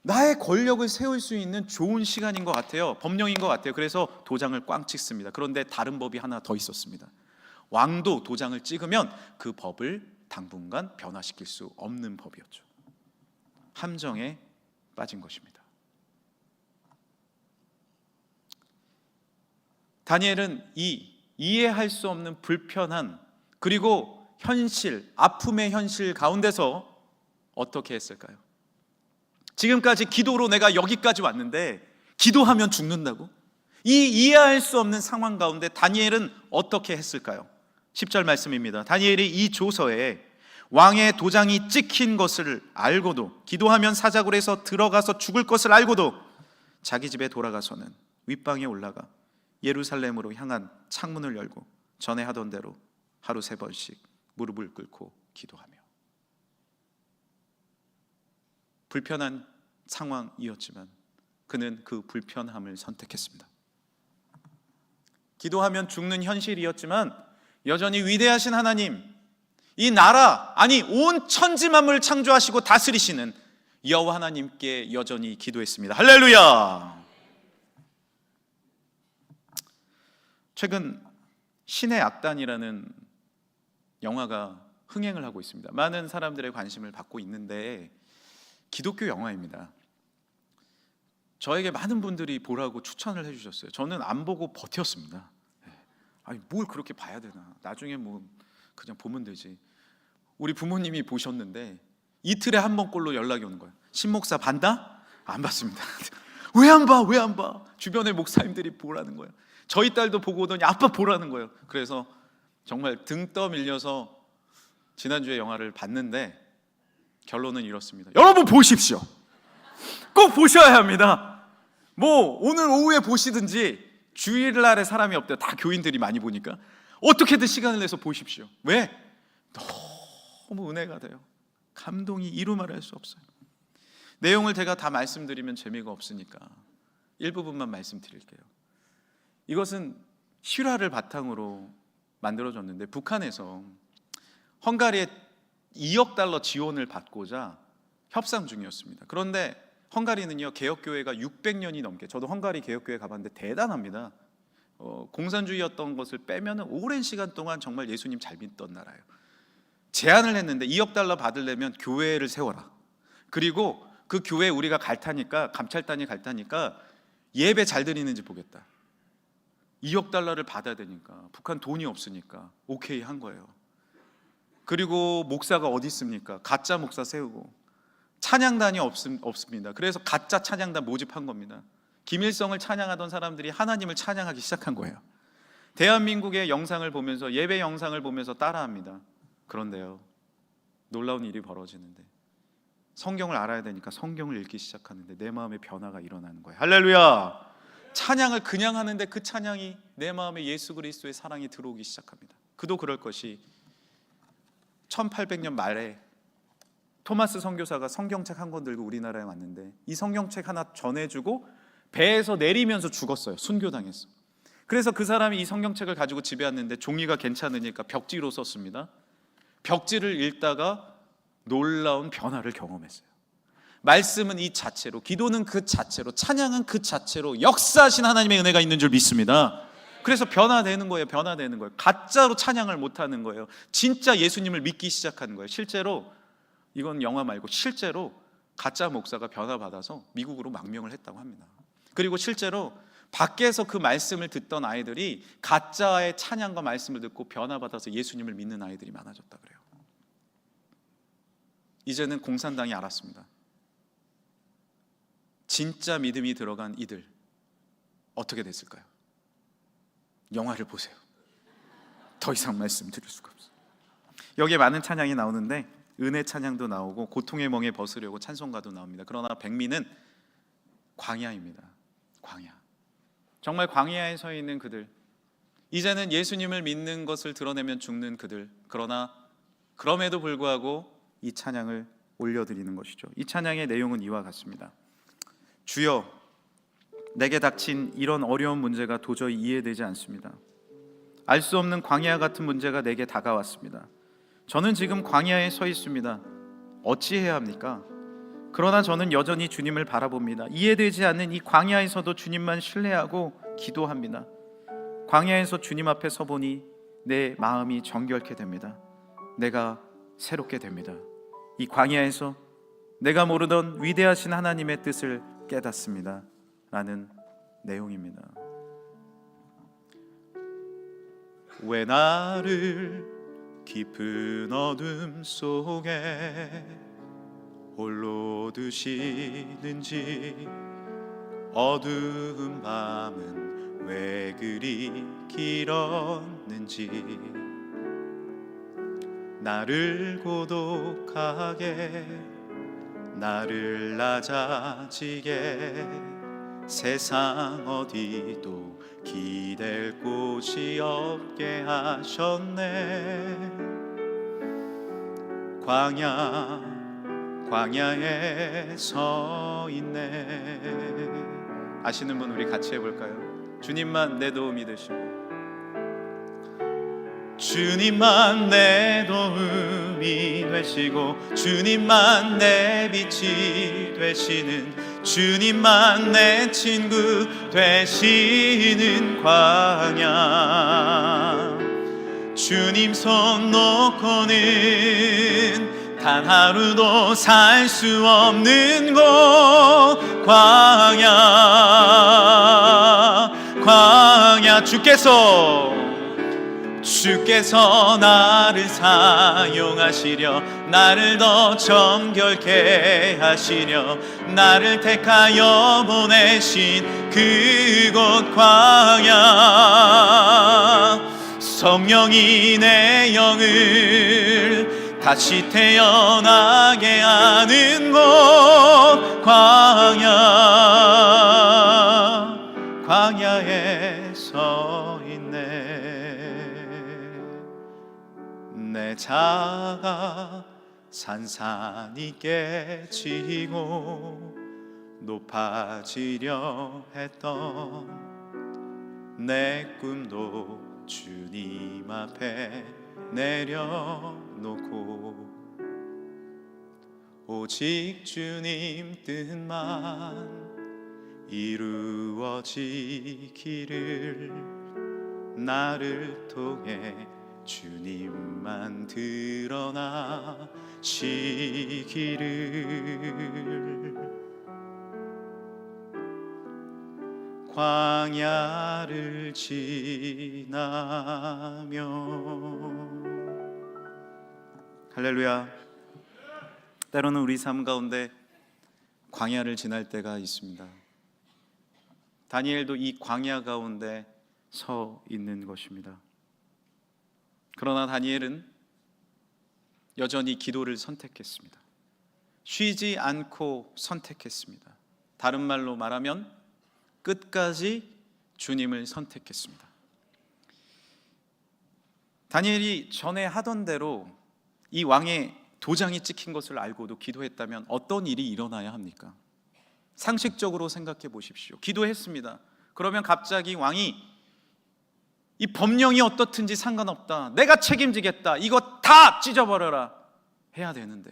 나의 권력을 세울 수 있는 좋은 시간인 것 같아요. 법령인 것 같아요. 그래서 도장을 꽝 찍습니다. 그런데 다른 법이 하나 더 있었습니다. 왕도 도장을 찍으면 그 법을 당분간 변화시킬 수 없는 법이었죠. 함정에 빠진 것입니다. 다니엘은 이 이해할 수 없는 불편한 그리고 현실, 아픔의 현실 가운데서 어떻게 했을까요? 지금까지 기도로 내가 여기까지 왔는데 기도하면 죽는다고? 이 이해할 수 없는 상황 가운데 다니엘은 어떻게 했을까요? 10절 말씀입니다. 다니엘이 이 조서에 왕의 도장이 찍힌 것을 알고도, 기도하면 사자굴에서 들어가서 죽을 것을 알고도 자기 집에 돌아가서는 윗방에 올라가 예루살렘으로 향한 창문을 열고 전에 하던 대로 하루 3번씩 무릎을 꿇고 기도하며, 불편한 상황이었지만 그는 그 불편함을 선택했습니다. 기도하면 죽는 현실이었지만 여전히 위대하신 하나님, 이 나라, 아니 온 천지 만물을 창조하시고 다스리시는 여호와 하나님께 여전히 기도했습니다. 할렐루야. 최근 신의 악단이라는 영화가 흥행을 하고 있습니다. 많은 사람들의 관심을 받고 있는데 기독교 영화입니다. 저에게 많은 분들이 보라고 추천을 해주셨어요. 저는 안 보고 버텼습니다. 아니 뭘 그렇게 봐야 되나, 나중에 뭐 그냥 보면 되지. 우리 부모님이 보셨는데 이틀에 한 번꼴로 연락이 오는 거예요. 신목사 반다? 안 봤습니다. 왜 안 봐? 왜 안 봐? 주변의 목사님들이 보라는 거예요. 저희 딸도 보고 오더니 아빠 보라는 거예요. 그래서 정말 등 떠밀려서 지난주에 영화를 봤는데 결론은 이렇습니다. 여러분 보십시오. 꼭 보셔야 합니다. 뭐 오늘 오후에 보시든지, 주일날에 사람이 없대요. 다 교인들이 많이 보니까 어떻게든 시간을 내서 보십시오. 왜? 너무 은혜가 돼요. 감동이 이루 말할 수 없어요. 내용을 제가 다 말씀드리면 재미가 없으니까 일부분만 말씀드릴게요. 이것은 실화를 바탕으로 만들어졌는데, 북한에서 헝가리에 2억 달러 지원을 받고자 협상 중이었습니다. 그런데 헝가리는요, 개혁교회가 600년이 넘게, 저도 헝가리 개혁교회 가봤는데 대단합니다. 공산주의였던 것을 빼면 오랜 시간 동안 정말 예수님 잘 믿던 나라예요. 제안을 했는데 2억 달러 받으려면 교회를 세워라. 그리고 그 교회 우리가 갈 타니까, 감찰단이 갈 타니까 예배 잘 드리는지 보겠다. 2억 달러를 받아야 되니까 북한 돈이 없으니까 오케이 한 거예요. 그리고 목사가 어디 있습니까? 가짜 목사 세우고, 찬양단이 없습니다. 그래서 가짜 찬양단 모집한 겁니다. 김일성을 찬양하던 사람들이 하나님을 찬양하기 시작한 거예요. 대한민국의 영상을 보면서, 예배 영상을 보면서 따라합니다. 그런데요, 놀라운 일이 벌어지는데, 성경을 알아야 되니까 성경을 읽기 시작하는데 내 마음에 변화가 일어나는 거예요. 할렐루야. 찬양을 그냥 하는데 그 찬양이 내 마음에 예수 그리스도의 사랑이 들어오기 시작합니다. 그도 그럴 것이 1800년 말에 토마스 선교사가 성경책 한 권 들고 우리나라에 왔는데, 이 성경책 하나 전해주고 배에서 내리면서 죽었어요. 순교당했어. 그래서 그 사람이 이 성경책을 가지고 집에 왔는데 종이가 괜찮으니까 벽지로 썼습니다. 벽지를 읽다가 놀라운 변화를 경험했어요. 말씀은 이 자체로, 기도는 그 자체로, 찬양은 그 자체로 역사하신 하나님의 은혜가 있는 줄 믿습니다. 그래서 변화되는 거예요. 변화되는 거예요. 가짜로 찬양을 못하는 거예요. 진짜 예수님을 믿기 시작하는 거예요. 실제로, 이건 영화 말고 실제로 가짜 목사가 변화받아서 미국으로 망명을 했다고 합니다. 그리고 실제로 밖에서 그 말씀을 듣던 아이들이 가짜의 찬양과 말씀을 듣고 변화받아서 예수님을 믿는 아이들이 많아졌다 그래요. 이제는 공산당이 알았습니다. 진짜 믿음이 들어간 이들 어떻게 됐을까요? 영화를 보세요. 더 이상 말씀드릴 수가 없어요. 여기에 많은 찬양이 나오는데 은혜 찬양도 나오고 고통의 멍에 벗으려고 찬송가도 나옵니다. 그러나 백미는 광야입니다. 광야. 정말 광야에 서 있는 그들, 이제는 예수님을 믿는 것을 드러내면 죽는 그들, 그러나 그럼에도 불구하고 이 찬양을 올려드리는 것이죠. 이 찬양의 내용은 이와 같습니다. 주여, 내게 닥친 이런 어려운 문제가 도저히 이해되지 않습니다. 알 수 없는 광야 같은 문제가 내게 다가왔습니다. 저는 지금 광야에 서 있습니다. 어찌해야 합니까? 그러나 저는 여전히 주님을 바라봅니다. 이해되지 않는 이 광야에서도 주님만 신뢰하고 기도합니다. 광야에서 주님 앞에 서보니 내 마음이 정결케 됩니다. 내가 새롭게 됩니다. 이 광야에서 내가 모르던 위대하신 하나님의 뜻을 깨닫습니다. 라는 내용입니다. 왜 나를 깊은 어둠 속에 홀로 두시는지, 어두운 밤은 왜 그리 길었는지, 나를 고독하게, 나를 낮아지게, 세상 어디도 기댈 곳이 없게 하셨네. 광야에 서 있네. 아시는 분 우리 같이 해볼까요? 주님만 내 도움이 되시고, 주님만 내 도움이 되시고, 주님만 내 빛이 되시는, 주님만 내 친구 되시는 광야. 주님 손 놓고는 단 하루도 살 수 없는 곳, 광야. 주께서 나를 사용하시려, 나를 더 정결케 하시려, 나를 택하여 보내신 그곳 광야. 성령이 내 영을 다시 태어나게 하는 곳, 광야에 서 있네. 내 자가 산산이 깨지고 높아지려 했던 내 꿈도 주님 앞에 내려놓고, 오직 주님 뜻만 이루어지기를, 나를 통해 주님만 드러나시기를. 광야를 지나며. 할렐루야. 때로는 우리 삶 가운데 광야를 지날 때가 있습니다. 다니엘도 이 광야 가운데 서 있는 것입니다. 그러나 다니엘은 여전히 기도를 선택했습니다. 쉬지 않고 선택했습니다. 다른 말로 말하면 끝까지 주님을 선택했습니다. 다니엘이 전에 하던 대로 이 왕의 도장이 찍힌 것을 알고도 기도했다면 어떤 일이 일어나야 합니까? 상식적으로 생각해 보십시오. 기도했습니다. 그러면 갑자기 왕이 이 법령이 어떻든지 상관없다, 내가 책임지겠다, 이거 다 찢어버려라 해야 되는데,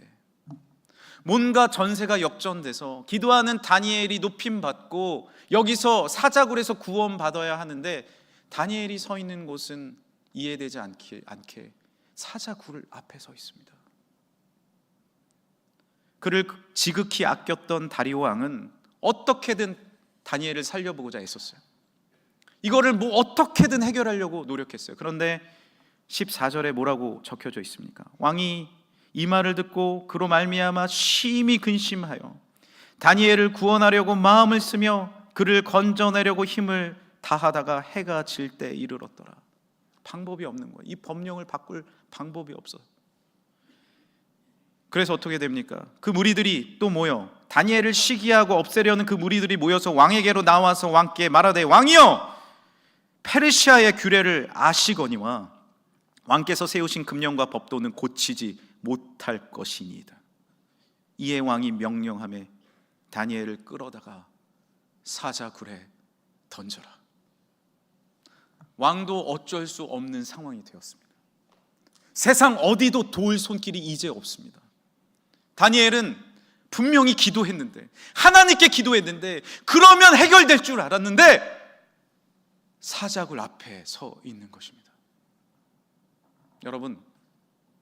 뭔가 전세가 역전돼서 기도하는 다니엘이 높임받고 여기서 사자굴에서 구원받아야 하는데, 다니엘이 서 있는 곳은 이해되지 않게 사자굴 앞에 서 있습니다. 그를 지극히 아꼈던 다리오 왕은 어떻게든 다니엘을 살려보고자 애썼어요. 이거를 뭐 어떻게든 해결하려고 노력했어요. 그런데 14절에 뭐라고 적혀져 있습니까? 왕이 이 말을 듣고 그로 말미암아 심히 근심하여 다니엘을 구원하려고 마음을 쓰며 그를 건져내려고 힘을 다하다가 해가 질 때 이르렀더라. 방법이 없는 거예요. 이 법령을 바꿀 방법이 없어요. 그래서 어떻게 됩니까? 그 무리들이 또 모여 다니엘을 시기하고 없애려는 그 무리들이 모여서 왕에게로 나와서 왕께 말하되, 왕이여, 페르시아의 규례를 아시거니와 왕께서 세우신 금령과 법도는 고치지 못할 것이니이다. 이에 왕이 명령하며 다니엘을 끌어다가 사자굴에 던져라. 왕도 어쩔 수 없는 상황이 되었습니다. 세상 어디도 도울 손길이 이제 없습니다. 다니엘은 분명히 기도했는데, 하나님께 기도했는데, 그러면 해결될 줄 알았는데 사자굴 앞에 서 있는 것입니다. 여러분,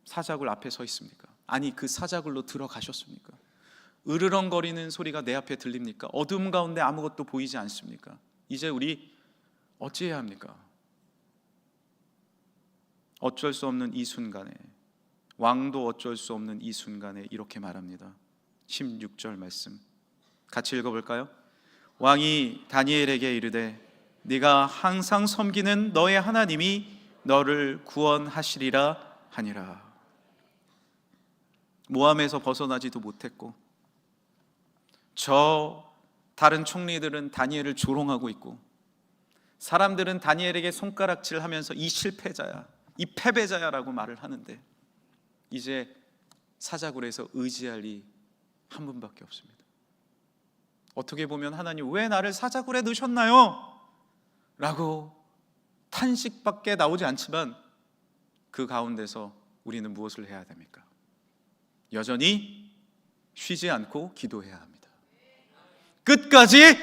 사자굴 앞에 서 있습니까? 아니, 그 사자굴로 들어가셨습니까? 으르렁거리는 소리가 내 앞에 들립니까? 어둠 가운데 아무것도 보이지 않습니까? 이제 우리 어찌해야 합니까? 어쩔 수 없는 이 순간에, 왕도 어쩔 수 없는 이 순간에 이렇게 말합니다. 16절 말씀 같이 읽어볼까요? 왕이 다니엘에게 이르되 네가 항상 섬기는 너의 하나님이 너를 구원하시리라 하니라. 모함에서 벗어나지도 못했고, 저 다른 총리들은 다니엘을 조롱하고 있고, 사람들은 다니엘에게 손가락질하면서 이 실패자야, 이 패배자야라고 말을 하는데, 이제 사자굴에서 의지할 이 한 분밖에 없습니다. 어떻게 보면 하나님 왜 나를 사자굴에 넣으셨나요? 라고 탄식밖에 나오지 않지만, 그 가운데서 우리는 무엇을 해야 됩니까? 여전히 쉬지 않고 기도해야 합니다. 끝까지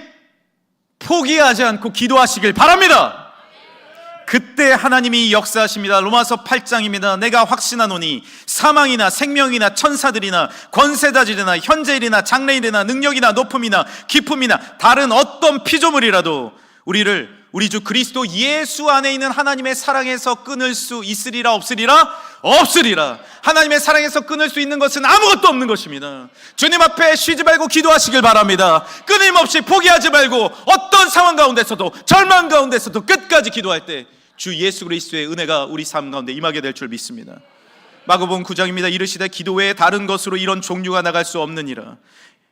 포기하지 않고 기도하시길 바랍니다. 그때 하나님이 역사하십니다. 로마서 8장입니다. 내가 확신하노니 사망이나 생명이나 천사들이나 권세자들이나 현재일이나 장래일이나 능력이나 높음이나 깊음이나 다른 어떤 피조물이라도 우리 주 그리스도 예수 안에 있는 하나님의 사랑에서 끊을 수 있으리라 없으리라? 없으리라. 하나님의 사랑에서 끊을 수 있는 것은 아무것도 없는 것입니다. 주님 앞에 쉬지 말고 기도하시길 바랍니다. 끊임없이 포기하지 말고 어떤 상황 가운데서도, 절망 가운데서도 끝까지 기도할 때 주 예수 그리스도의 은혜가 우리 삶 가운데 임하게 될 줄 믿습니다. 마가복음 9장입니다. 이르시되 기도 외에 다른 것으로 이런 종류가 나갈 수 없느니라.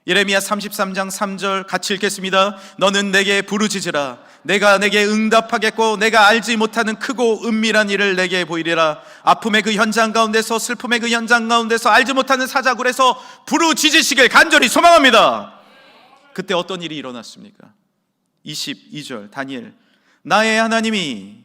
예레미야 33장 3절 같이 읽겠습니다. 너는 내게 부르짖으라. 내가 내게 응답하겠고 내가 알지 못하는 크고 은밀한 일을 내게 보이리라. 아픔의 그 현장 가운데서, 슬픔의 그 현장 가운데서, 알지 못하는 사자굴에서 부르짖으시길 간절히 소망합니다. 그때 어떤 일이 일어났습니까? 22절 다니엘, 나의 하나님이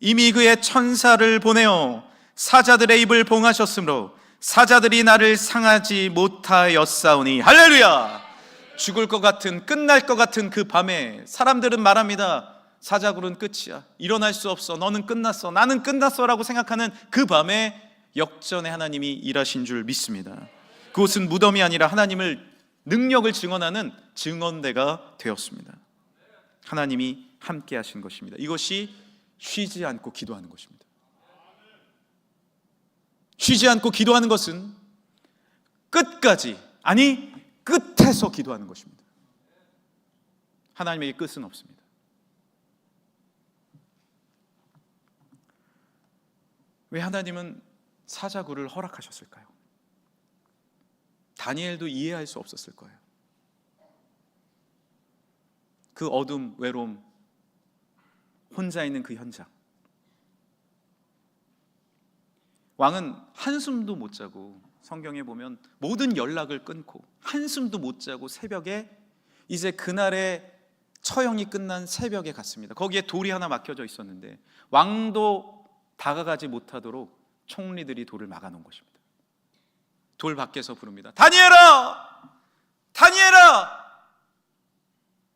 이미 그의 천사를 보내어 사자들의 입을 봉하셨으므로 사자들이 나를 상하지 못하였사오니. 할렐루야. 죽을 것 같은, 끝날 것 같은 그 밤에 사람들은 말합니다. 사자굴은 끝이야, 일어날 수 없어, 너는 끝났어, 나는 끝났어 라고 생각하는 그 밤에 역전의 하나님이 일하신 줄 믿습니다. 그곳은 무덤이 아니라 하나님을, 능력을 증언하는 증언대가 되었습니다. 하나님이 함께 하신 것입니다. 이것이 쉬지 않고 기도하는 것입니다. 쉬지 않고 기도하는 것은 끝까지, 아니 끝에서 기도하는 것입니다. 하나님에게 끝은 없습니다. 왜 하나님은 사자굴을 허락하셨을까요? 다니엘도 이해할 수 없었을 거예요. 그 어둠, 외로움, 혼자 있는 그 현장. 왕은 한숨도 못 자고, 성경에 보면 모든 연락을 끊고 한숨도 못 자고 새벽에, 이제 그날의 처형이 끝난 새벽에 갔습니다. 거기에 돌이 하나 막혀져 있었는데 왕도 다가가지 못하도록 총리들이 돌을 막아놓은 것입니다. 돌 밖에서 부릅니다. 다니엘아! 다니엘아!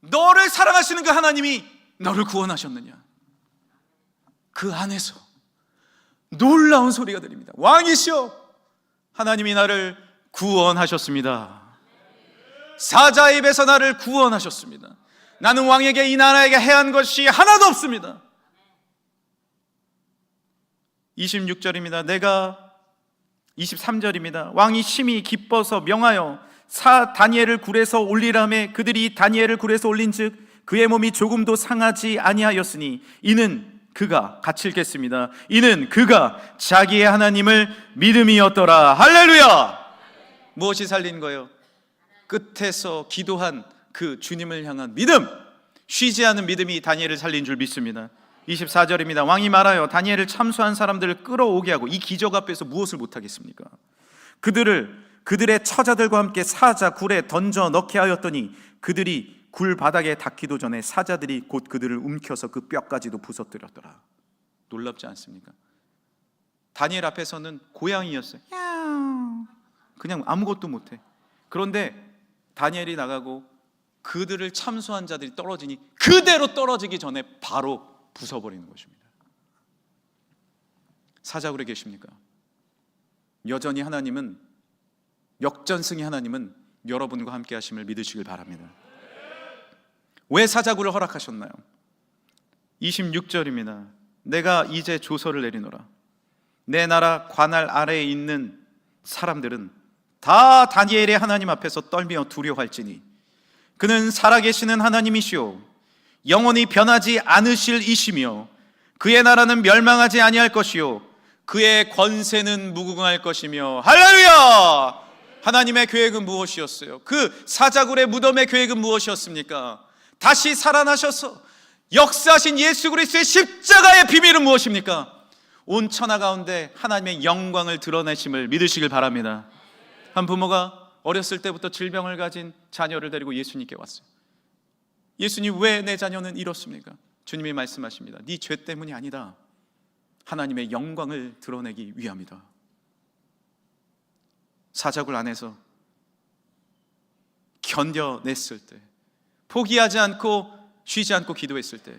너를 사랑하시는 그 하나님이 너를 구원하셨느냐? 그 안에서 놀라운 소리가 들립니다. 왕이시여, 하나님이 나를 구원하셨습니다. 사자의 입에서 나를 구원하셨습니다. 나는 왕에게, 이 나라에게 해한 것이 하나도 없습니다. 26절입니다. 23절입니다. 왕이 심히 기뻐서 명하여 다니엘을 굴에서 올리라매 그들이 다니엘을 굴에서 올린즉 그의 몸이 조금도 상하지 아니하였으니 이는 그가, 같이 읽겠습니다. 이는 그가 자기의 하나님을 믿음이었더라. 할렐루야. 무엇이 살린 거예요? 끝에서 기도한 그 주님을 향한 믿음, 쉬지 않은 믿음이 다니엘을 살린 줄 믿습니다. 24절입니다. 왕이 말하여 다니엘을 참수한 사람들을 끌어오게 하고, 이 기적 앞에서 무엇을 못하겠습니까? 그들의 처자들과 함께 사자 굴에 던져 넣게 하였더니 그들이 굴 바닥에 닿기도 전에 사자들이 곧 그들을 움켜서 그 뼈까지도 부서뜨렸더라. 놀랍지 않습니까? 다니엘 앞에서는 고양이였어요. 그냥 아무것도 못해. 그런데 다니엘이 나가고 그들을 참수한 자들이 떨어지니 그대로 떨어지기 전에 바로 부숴버리는 것입니다. 사자굴에 계십니까? 여전히 하나님은, 역전승의 하나님은 여러분과 함께 하심을 믿으시길 바랍니다. 왜 사자굴을 허락하셨나요? 26절입니다. 내가 이제 조서를 내리노라. 내 나라 관할 아래에 있는 사람들은 다 다니엘의 하나님 앞에서 떨며 두려워할지니 그는 살아계시는 하나님이시오 영원히 변하지 않으실 이시며 그의 나라는 멸망하지 아니할 것이요 그의 권세는 무궁할 것이며. 할렐루야! 하나님의 계획은 무엇이었어요? 그 사자굴의 무덤의 계획은 무엇이었습니까? 다시 살아나셔서 역사하신 예수 그리스도의 십자가의 비밀은 무엇입니까? 온 천하 가운데 하나님의 영광을 드러내심을 믿으시길 바랍니다. 한 부모가 어렸을 때부터 질병을 가진 자녀를 데리고 예수님께 왔어요. 예수님, 왜 내 자녀는 이렇습니까? 주님이 말씀하십니다. 네 죄 때문이 아니다. 하나님의 영광을 드러내기 위함이다. 사자굴 안에서 견뎌냈을 때, 포기하지 않고 쉬지 않고 기도했을 때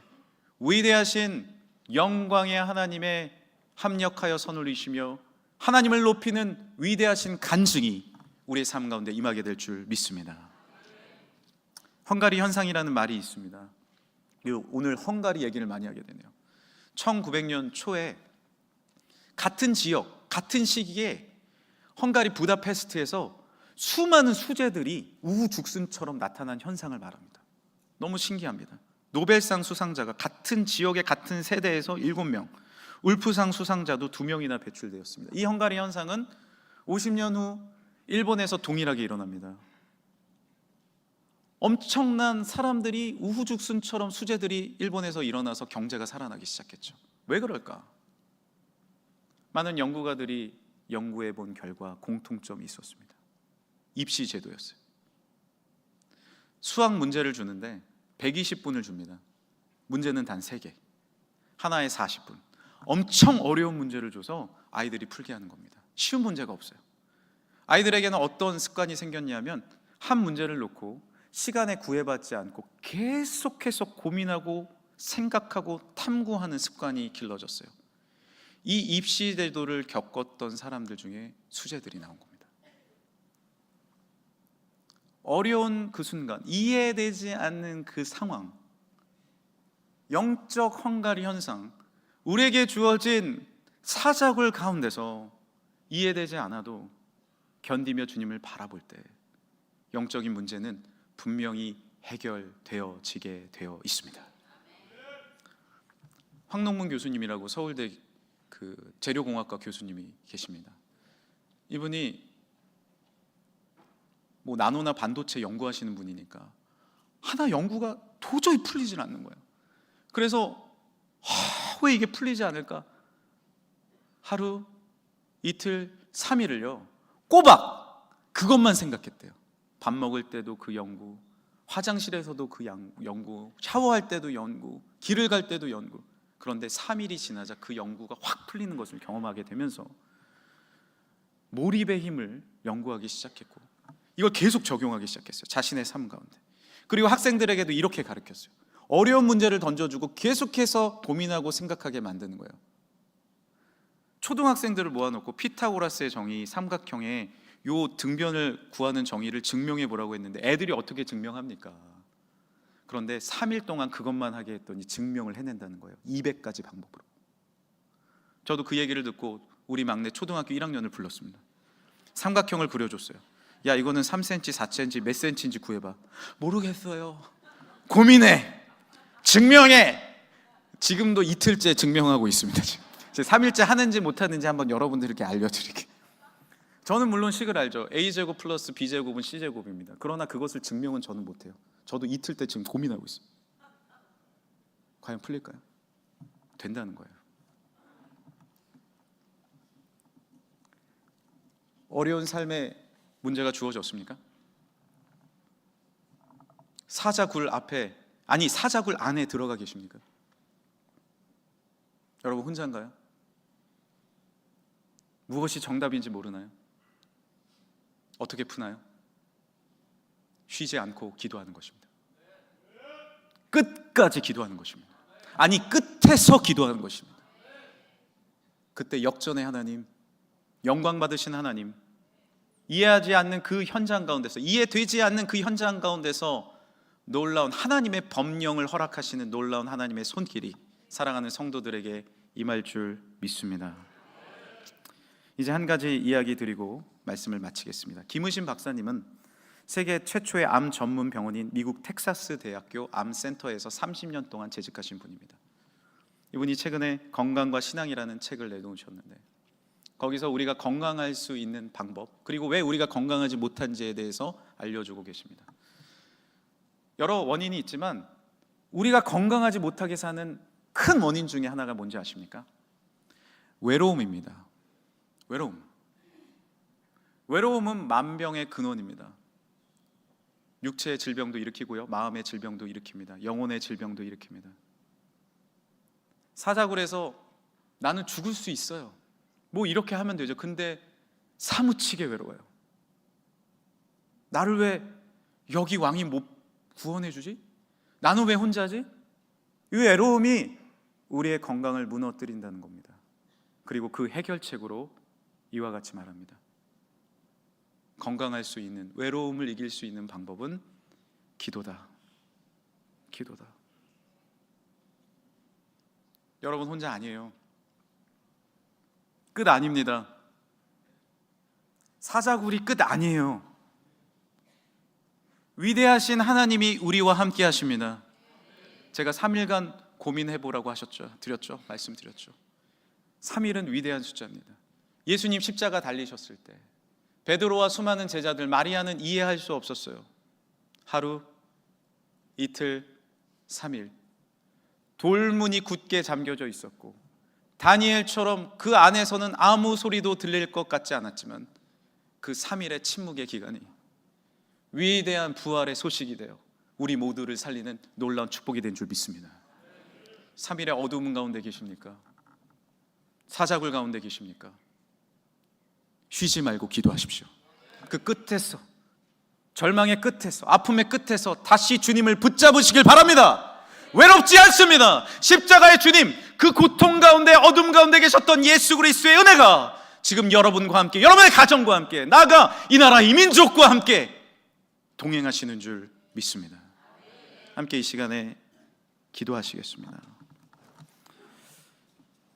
위대하신 영광의 하나님의 합력하여 선을 이시며 하나님을 높이는 위대하신 간증이 우리의 삶 가운데 임하게 될 줄 믿습니다. 헝가리 현상이라는 말이 있습니다. 오늘 헝가리 얘기를 많이 하게 되네요. 1900년 초에 같은 지역, 같은 시기에 헝가리 부다페스트에서 수많은 수재들이 우후죽순처럼 나타난 현상을 말합니다. 너무 신기합니다. 노벨상 수상자가 같은 지역의 같은 세대에서 7명, 울프상 수상자도 2명이나 배출되었습니다. 이 헝가리 현상은 50년 후 일본에서 동일하게 일어납니다. 엄청난 사람들이 우후죽순처럼 수재들이 일본에서 일어나서 경제가 살아나기 시작했죠. 왜 그럴까? 많은 연구가들이 연구해 본 결과 공통점이 있었습니다. 입시 제도였어요. 수학 문제를 주는데 120분을 줍니다. 문제는 단 3개, 하나에 40분. 엄청 어려운 문제를 줘서 아이들이 풀게 하는 겁니다. 쉬운 문제가 없어요. 아이들에게는 어떤 습관이 생겼냐면 한 문제를 놓고 시간에 구애받지 않고 계속해서 고민하고 생각하고 탐구하는 습관이 길러졌어요. 이 입시 제도를 겪었던 사람들 중에 수재들이 나온 겁니다. 어려운 그 순간, 이해되지 않는 그 상황, 영적 헝가리 현상, 우리에게 주어진 사자굴 가운데서 이해되지 않아도 견디며 주님을 바라볼 때 영적인 문제는 분명히 해결되어지게 되어 있습니다. 황농문 교수님이라고 서울대 그 재료공학과 교수님이 계십니다. 이분이 뭐 나노나 반도체 연구하시는 분이니까 하나 연구가 도저히 풀리질 않는 거예요. 그래서 왜 이게 풀리지 않을까? 하루, 이틀, 3일을요 꼬박 그것만 생각했대요. 밥 먹을 때도 그 연구, 화장실에서도 그 연구, 샤워할 때도 연구, 길을 갈 때도 연구. 그런데 3일이 지나자 그 연구가 확 풀리는 것을 경험하게 되면서 몰입의 힘을 연구하기 시작했고 이걸 계속 적용하기 시작했어요. 자신의 삶 가운데. 그리고 학생들에게도 이렇게 가르쳤어요. 어려운 문제를 던져주고 계속해서 고민하고 생각하게 만드는 거예요. 초등학생들을 모아놓고 피타고라스의 정의, 삼각형의 요 등변을 구하는 정의를 증명해 보라고 했는데 애들이 어떻게 증명합니까? 그런데 3일 동안 그것만 하게 했더니 증명을 해낸다는 거예요. 200가지 방법으로. 저도 그 얘기를 듣고 우리 막내 초등학교 1학년을 불렀습니다. 삼각형을 그려줬어요. 야, 이거는 3cm, 4cm, 몇 cm인지 구해봐. 모르겠어요. 고민해. 증명해. 지금도 이틀째 증명하고 있습니다. 지금 3일째 하는지 못하는지 한번 여러분들에게 알려드릴게요. 저는 물론 식을 알죠. A제곱 플러스 B제곱은 C제곱입니다. 그러나 그것을 증명은 저는 못해요. 저도 이틀째 지금 고민하고 있어요. 과연 풀릴까요? 된다는 거예요. 어려운 삶에 문제가 주어졌습니까? 사자굴 앞에, 아니 사자굴 안에 들어가 계십니까? 여러분 혼자인가요? 무엇이 정답인지 모르나요? 어떻게 푸나요? 쉬지 않고 기도하는 것입니다. 끝까지 기도하는 것입니다. 아니, 끝에서 기도하는 것입니다. 그때 역전의 하나님, 영광 받으신 하나님, 이해하지 않는 그 현장 가운데서, 이해되지 않는 그 현장 가운데서 놀라운 하나님의 법령을 허락하시는 놀라운 하나님의 손길이 사랑하는 성도들에게 임할 줄 믿습니다. 이제 한 가지 이야기 드리고 말씀을 마치겠습니다. 김우신 박사님은 세계 최초의 암 전문 병원인 미국 텍사스 대학교 암센터에서 30년 동안 재직하신 분입니다. 이분이 최근에 건강과 신앙이라는 책을 내놓으셨는데, 거기서 우리가 건강할 수 있는 방법, 그리고 왜 우리가 건강하지 못한지에 대해서 알려주고 계십니다. 여러 원인이 있지만 우리가 건강하지 못하게 사는 큰 원인 중에 하나가 뭔지 아십니까? 외로움입니다. 외로움은 만병의 근원입니다. 육체의 질병도 일으키고요, 마음의 질병도 일으킵니다. 영혼의 질병도 일으킵니다. 사자굴에서 나는 죽을 수 있어요, 뭐 이렇게 하면 되죠. 근데 사무치게 외로워요. 나를 왜 여기 왕이 못 구원해 주지? 나는 왜 혼자지? 이 외로움이 우리의 건강을 무너뜨린다는 겁니다. 그리고 그 해결책으로 이와 같이 말합니다. 건강할 수 있는, 외로움을 이길 수 있는 방법은 기도다. 기도다. 여러분 혼자 아니에요. 끝 아닙니다. 사자굴이 끝 아니에요. 위대하신 하나님이 우리와 함께 하십니다. 제가 3일간 고민해보라고 드렸죠. 말씀드렸죠. 3일은 위대한 숫자입니다. 예수님 십자가 달리셨을 때 베드로와 수많은 제자들, 마리아는 이해할 수 없었어요. 하루, 이틀, 3일 돌문이 굳게 잠겨져 있었고, 다니엘처럼 그 안에서는 아무 소리도 들릴 것 같지 않았지만 그 3일의 침묵의 기간이 위대한 부활의 소식이 되어 우리 모두를 살리는 놀라운 축복이 된 줄 믿습니다. 3일의 어두움 가운데 계십니까? 사자굴 가운데 계십니까? 쉬지 말고 기도하십시오. 그 끝에서, 절망의 끝에서, 아픔의 끝에서 다시 주님을 붙잡으시길 바랍니다. 외롭지 않습니다. 십자가의 주님, 그 고통 가운데, 어둠 가운데 계셨던 예수 그리스도의 은혜가 지금 여러분과 함께, 여러분의 가정과 함께, 나아가 이 나라 이 민족과 함께 동행하시는 줄 믿습니다. 함께 이 시간에 기도하시겠습니다.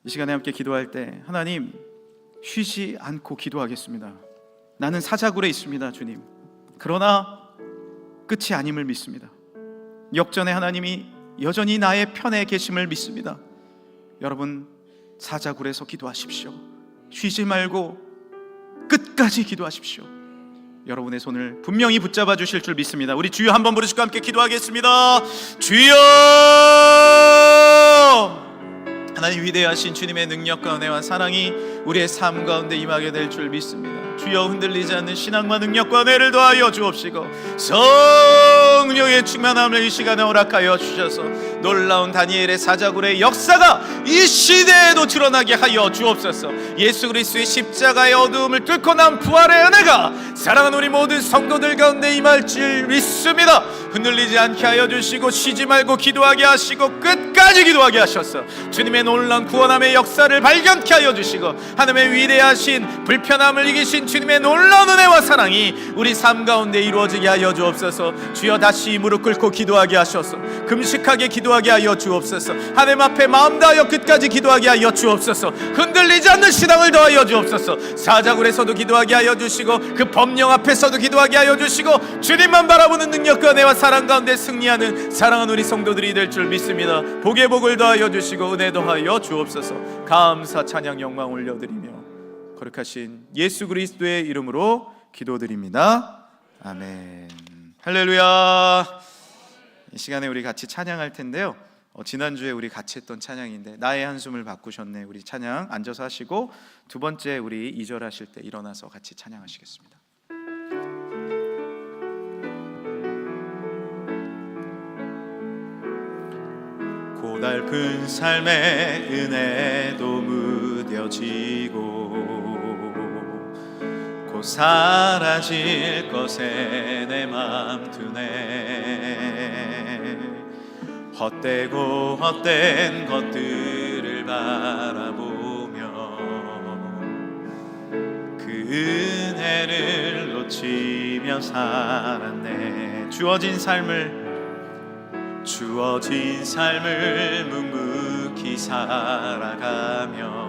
이 시간에 함께 기도할 때, 하나님, 쉬지 않고 기도하겠습니다. 나는 사자굴에 있습니다, 주님. 그러나 끝이 아님을 믿습니다. 역전의 하나님이 여전히 나의 편에 계심을 믿습니다. 여러분, 사자굴에서 기도하십시오. 쉬지 말고 끝까지 기도하십시오. 여러분의 손을 분명히 붙잡아 주실 줄 믿습니다. 우리 주여 한번 부르시고 함께 기도하겠습니다. 주여! 하나님, 위대하신 주님의 능력과 은혜와 사랑이 우리의 삶 가운데 임하게 될 줄 믿습니다. 주여, 흔들리지 않는 신앙과 능력과 은혜를 더하여 주옵시고, 성령의 충만함을 이 시간에 허락하여 주셔서 놀라운 다니엘의 사자굴의 역사가 이 시대에도 드러나게 하여 주옵소서. 예수 그리스도의 십자가의 어두움을 뚫고 난 부활의 은혜가 사랑하는 우리 모든 성도들 가운데 임할 줄 믿습니다. 흔들리지 않게 하여 주시고, 쉬지 말고 기도하게 하시고, 끝까지 기도하게 하셔서 주님의 놀라운 구원함의 역사를 발견케 하여 주시고, 하나님의 위대하신 불편함을 이기신 주님의 놀라운 은혜와 사랑이 우리 삶 가운데 이루어지게 하여 주옵소서. 주여, 다시 무릎 꿇고 기도하게 하셔서 금식하게 기도하게 하여 주옵소서. 하나님 앞에 마음 다하여 끝까지 기도하게 하여 주옵소서. 흔들리지 않는 신앙을 더하여 주옵소서. 사자굴에서도 기도하게 하여 주시고, 그 법령 앞에서도 기도하게 하여 주시고, 주님만 바라보는 능력과 은혜와 사랑 가운데 승리하는 사랑하는 우리 성도들이 될 줄 믿습니다. 복의 복을 더하여 주시고 은혜 더하여 주옵소서. 감사 찬양 영광 올려드리며 거룩하신 예수 그리스도의 이름으로 기도드립니다. 아멘. 할렐루야. 이 시간에 우리 같이 찬양할 텐데요, 지난주에 우리 같이 했던 찬양인데, 나의 한숨을 바꾸셨네. 우리 찬양 앉아서 하시고, 두 번째 우리 2절 하실 때 일어나서 같이 찬양하시겠습니다. 고달픈 삶의 은혜도 무뎌지고, 곧 사라질 것에 내 맘 두네. 헛되고 헛된 것들을 바라보며 그 은혜를 놓치며 살았네. 주어진 삶을 묵묵히 살아가며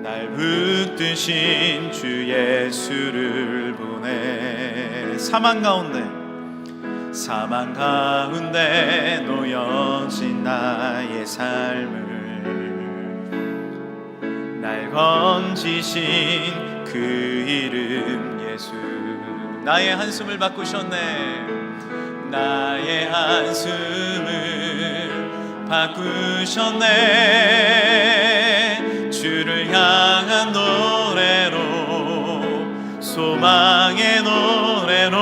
날 붙드신 주 예수를 보내. 사망 가운데 놓여진 나의 삶을 날 건지신 그 이름 예수. 나의 한숨을 바꾸셨네. 나의 한숨을 바꾸셨네. 주를 향한 노래로, 소망의 노래로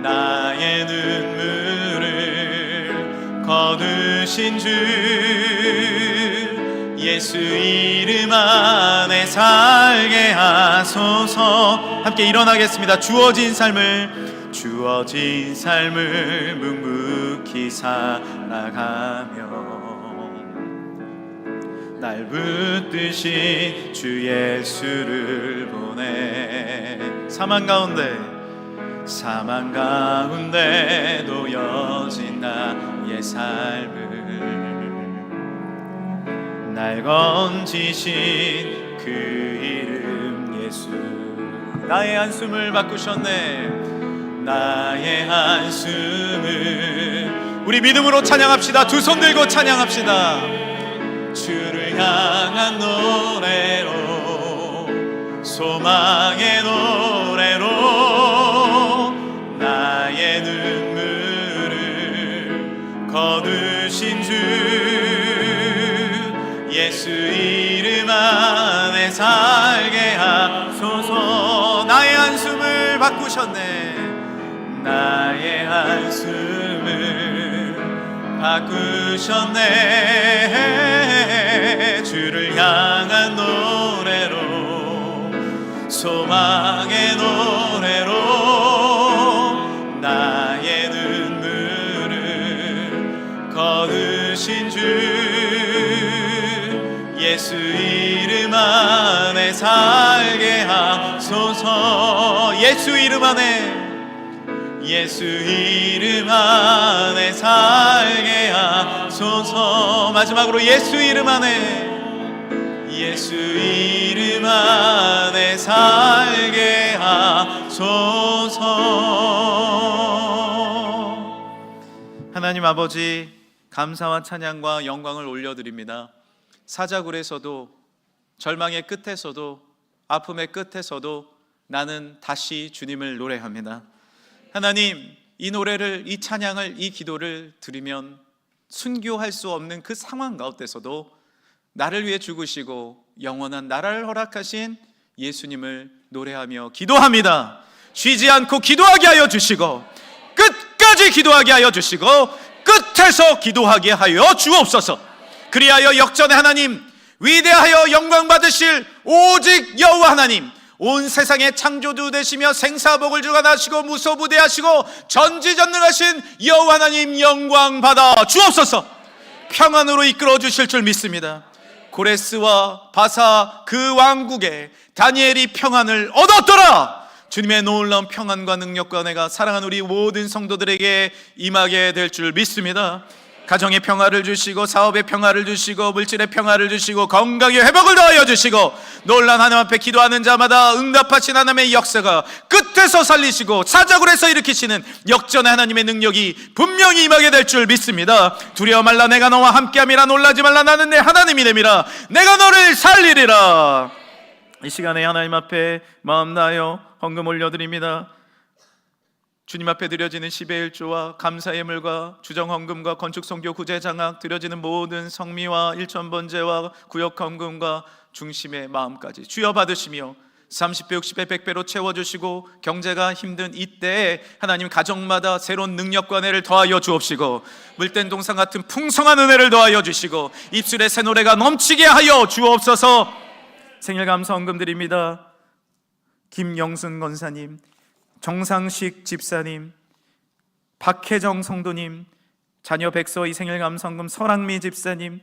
나의 눈물을 거두신 주 예수 이름 안에 살게 하소서. 함께 일어나겠습니다. 주어진 삶을 묵묵히 살아가며 날 붙드신 주 예수를 보내. 사망 가운데 놓여진 나의 삶을 날 건지신 그 이름 예수. 나의 한숨을 바꾸셨네. 나의 한숨을 우리 믿음으로 찬양합시다. 두 손 들고 찬양합시다. 주를 향한 노래로, 소망의 노래로 나의 눈물을 거두신 주 예수 이름 안에 살게 하소서. 나의 한숨을 바꾸셨네. 나의 한숨을 바꾸셨네. 주를 향한 노래로, 소망의 노래로 나의 눈물을 거두신 주 예수 이름 안에 살게 하소서. 예수 이름 안에 살게 하소서. 마지막으로 예수 이름 안에 살게 하소서. 하나님 아버지, 감사와 찬양과 영광을 올려드립니다. 사자굴에서도, 절망의 끝에서도, 아픔의 끝에서도 나는 다시 주님을 노래합니다. 하나님, 이 노래를, 이 찬양을, 이 기도를 들으면 순교할 수 없는 그 상황 가운데서도 나를 위해 죽으시고 영원한 나라를 허락하신 예수님을 노래하며 기도합니다. 쉬지 않고 기도하게 하여 주시고, 끝까지 기도하게 하여 주시고, 끝에서 기도하게 하여 주옵소서. 그리하여 역전의 하나님, 위대하여 영광 받으실 오직 여호와 하나님, 온 세상의 창조주 되시며 생사복을 주관하시고 무소부대하시고 전지전능하신 여호와 하나님 영광 받아 주옵소서. 평안으로 이끌어 주실 줄 믿습니다. 고레스와 바사 그 왕국에 다니엘이 평안을 얻었더라. 주님의 놀라운 평안과 능력과 은혜가 사랑하는 우리 모든 성도들에게 임하게 될 줄 믿습니다. 가정의 평화를 주시고, 사업의 평화를 주시고, 물질의 평화를 주시고, 건강의 회복을 더하여 주시고, 놀란 하나님 앞에 기도하는 자마다 응답하신 하나님의 역사가 끝에서 살리시고 사자굴에서 일으키시는 역전의 하나님의 능력이 분명히 임하게 될 줄 믿습니다. 두려워 말라, 내가 너와 함께함이라. 놀라지 말라, 나는 내 하나님이 됨이라. 내가 너를 살리리라. 이 시간에 하나님 앞에 마음 다하여 헌금 올려드립니다. 주님 앞에 드려지는 10의 1조와 감사의 예물과 주정헌금과 건축선교 구제장학, 드려지는 모든 성미와 일천번제와 구역헌금과 중심의 마음까지 주여 받으시며 30배, 60배, 100배로 채워주시고, 경제가 힘든 이때에 하나님 가정마다 새로운 능력과 은혜를 더하여 주옵시고, 물된 동산 같은 풍성한 은혜를 더하여 주시고, 입술에 새 노래가 넘치게 하여 주옵소서. 생일 감사 헌금 드립니다. 김영순 권사님, 정상식 집사님, 박혜정 성도님, 자녀 백서희 생일 감사 헌금 설학미 집사님,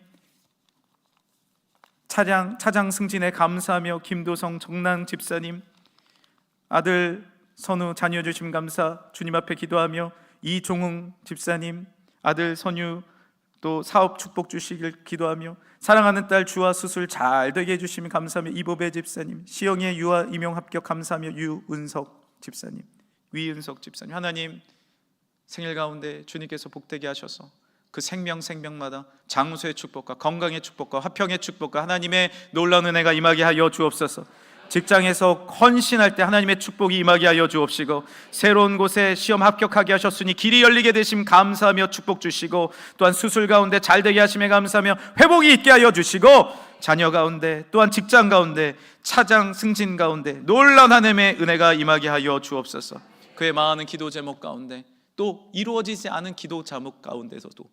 차장 승진에 감사하며 김도성 정랑 집사님, 아들 선우 자녀 주심 감사 주님 앞에 기도하며 이종웅 집사님, 아들 선유 또 사업 축복 주시길 기도하며 사랑하는 딸 주아 수술 잘 되게 해주시면 감사하며 이보배 집사님, 시영의 유아 임용 합격 감사하며 유은석 집사님, 위은석 집사님, 하나님 생일 가운데 주님께서 복되게 하셔서 그 생명마다 장수의 축복과 건강의 축복과 화평의 축복과 하나님의 놀라운 은혜가 임하게 하여 주옵소서. 직장에서 헌신할 때 하나님의 축복이 임하게 하여 주옵시고, 새로운 곳에 시험 합격하게 하셨으니 길이 열리게 되심 감사하며 축복 주시고, 또한 수술 가운데 잘 되게 하심에 감사하며 회복이 있게 하여 주시고, 자녀 가운데 또한 직장 가운데 차장 승진 가운데 놀라운 하나님의 은혜가 임하게 하여 주옵소서. 그의 많은 기도 제목 가운데 또 이루어지지 않은 기도 제목 가운데서도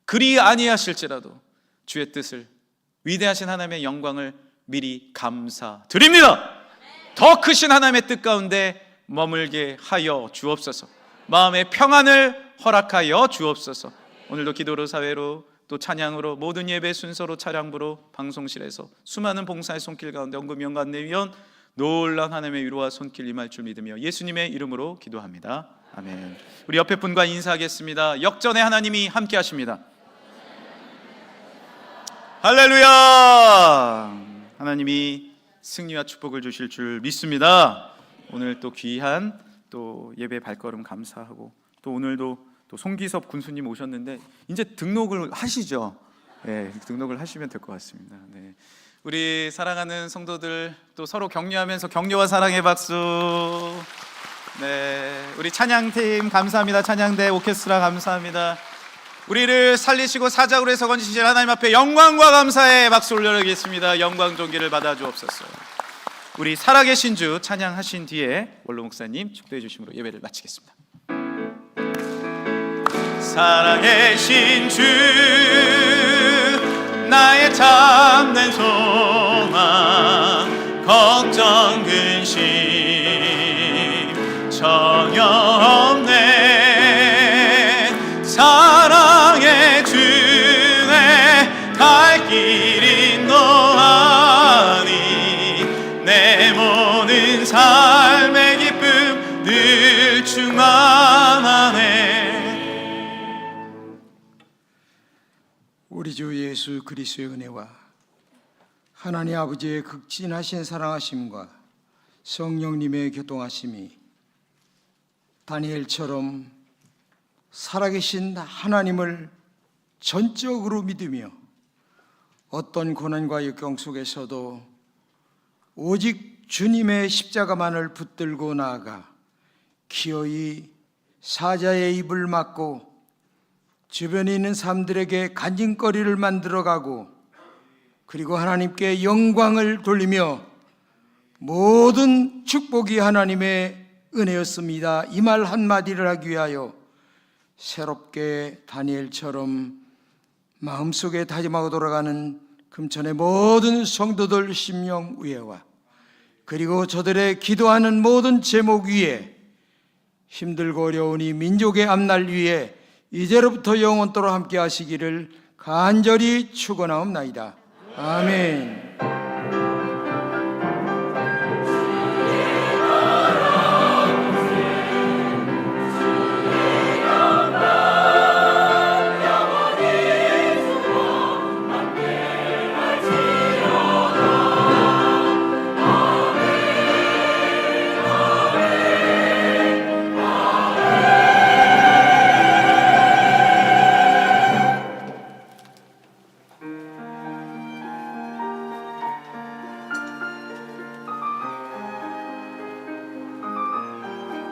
그리 아니하실지라도 주의 뜻을, 위대하신 하나님의 영광을 미리 감사드립니다. 더 크신 하나님의 뜻 가운데 머물게 하여 주옵소서. 마음의 평안을 허락하여 주옵소서. 오늘도 기도로, 사회로, 또 찬양으로, 모든 예배 순서로, 차량부로, 방송실에서 수많은 봉사의 손길 가운데 헌금 연관 내위원 놀라운 하나님의 위로와 손길 임할 줄 믿으며 예수님의 이름으로 기도합니다. 아멘. 우리 옆에 분과 인사하겠습니다. 역전에 하나님이 함께 하십니다. 할렐루야. 하나님이 승리와 축복을 주실 줄 믿습니다. 오늘 또 귀한 또 예배 발걸음 감사하고, 또 오늘도 또 송기섭 군수님 오셨는데 이제 등록을 하시죠. 네, 등록을 하시면 될 것 같습니다. 네. 우리 사랑하는 성도들 또 서로 격려하면서 격려와 사랑의 박수. 네, 우리 찬양팀 감사합니다. 찬양대 오케스트라 감사합니다. 우리를 살리시고 사자로 해서 건지신 하나님 앞에 영광과 감사의 박수 올려드리겠습니다. 영광 존귀를 받아 주옵소서. 우리 살아계신 주 찬양하신 뒤에 원로 목사님 축도해 주심으로 예배를 마치겠습니다. 살아계신 주 나의 참된 소망, 걱정 근심 전혀 없네. 사랑의 주의 갈 길 인도하니 내 모든 삶의 기쁨 늘 충만하네. 우리 주 예수 그리스도의 은혜와 하나님 아버지의 극진하신 사랑하심과 성령님의 교통하심이 다니엘처럼 살아계신 하나님을 전적으로 믿으며 어떤 고난과 역경 속에서도 오직 주님의 십자가만을 붙들고 나아가 기어이 사자의 입을 막고 주변에 있는 사람들에게 간증거리를 만들어가고, 그리고 하나님께 영광을 돌리며 모든 축복이 하나님의 은혜였습니다, 이 말 한마디를 하기 위하여 새롭게 다니엘처럼 마음속에 다짐하고 돌아가는 금천의 모든 성도들 심령 위에와, 그리고 저들의 기도하는 모든 제목 위에, 힘들고 어려운 이 민족의 앞날 위에 이제로부터 영원토록 함께 하시기를 간절히 축원하옵나이다. 아멘.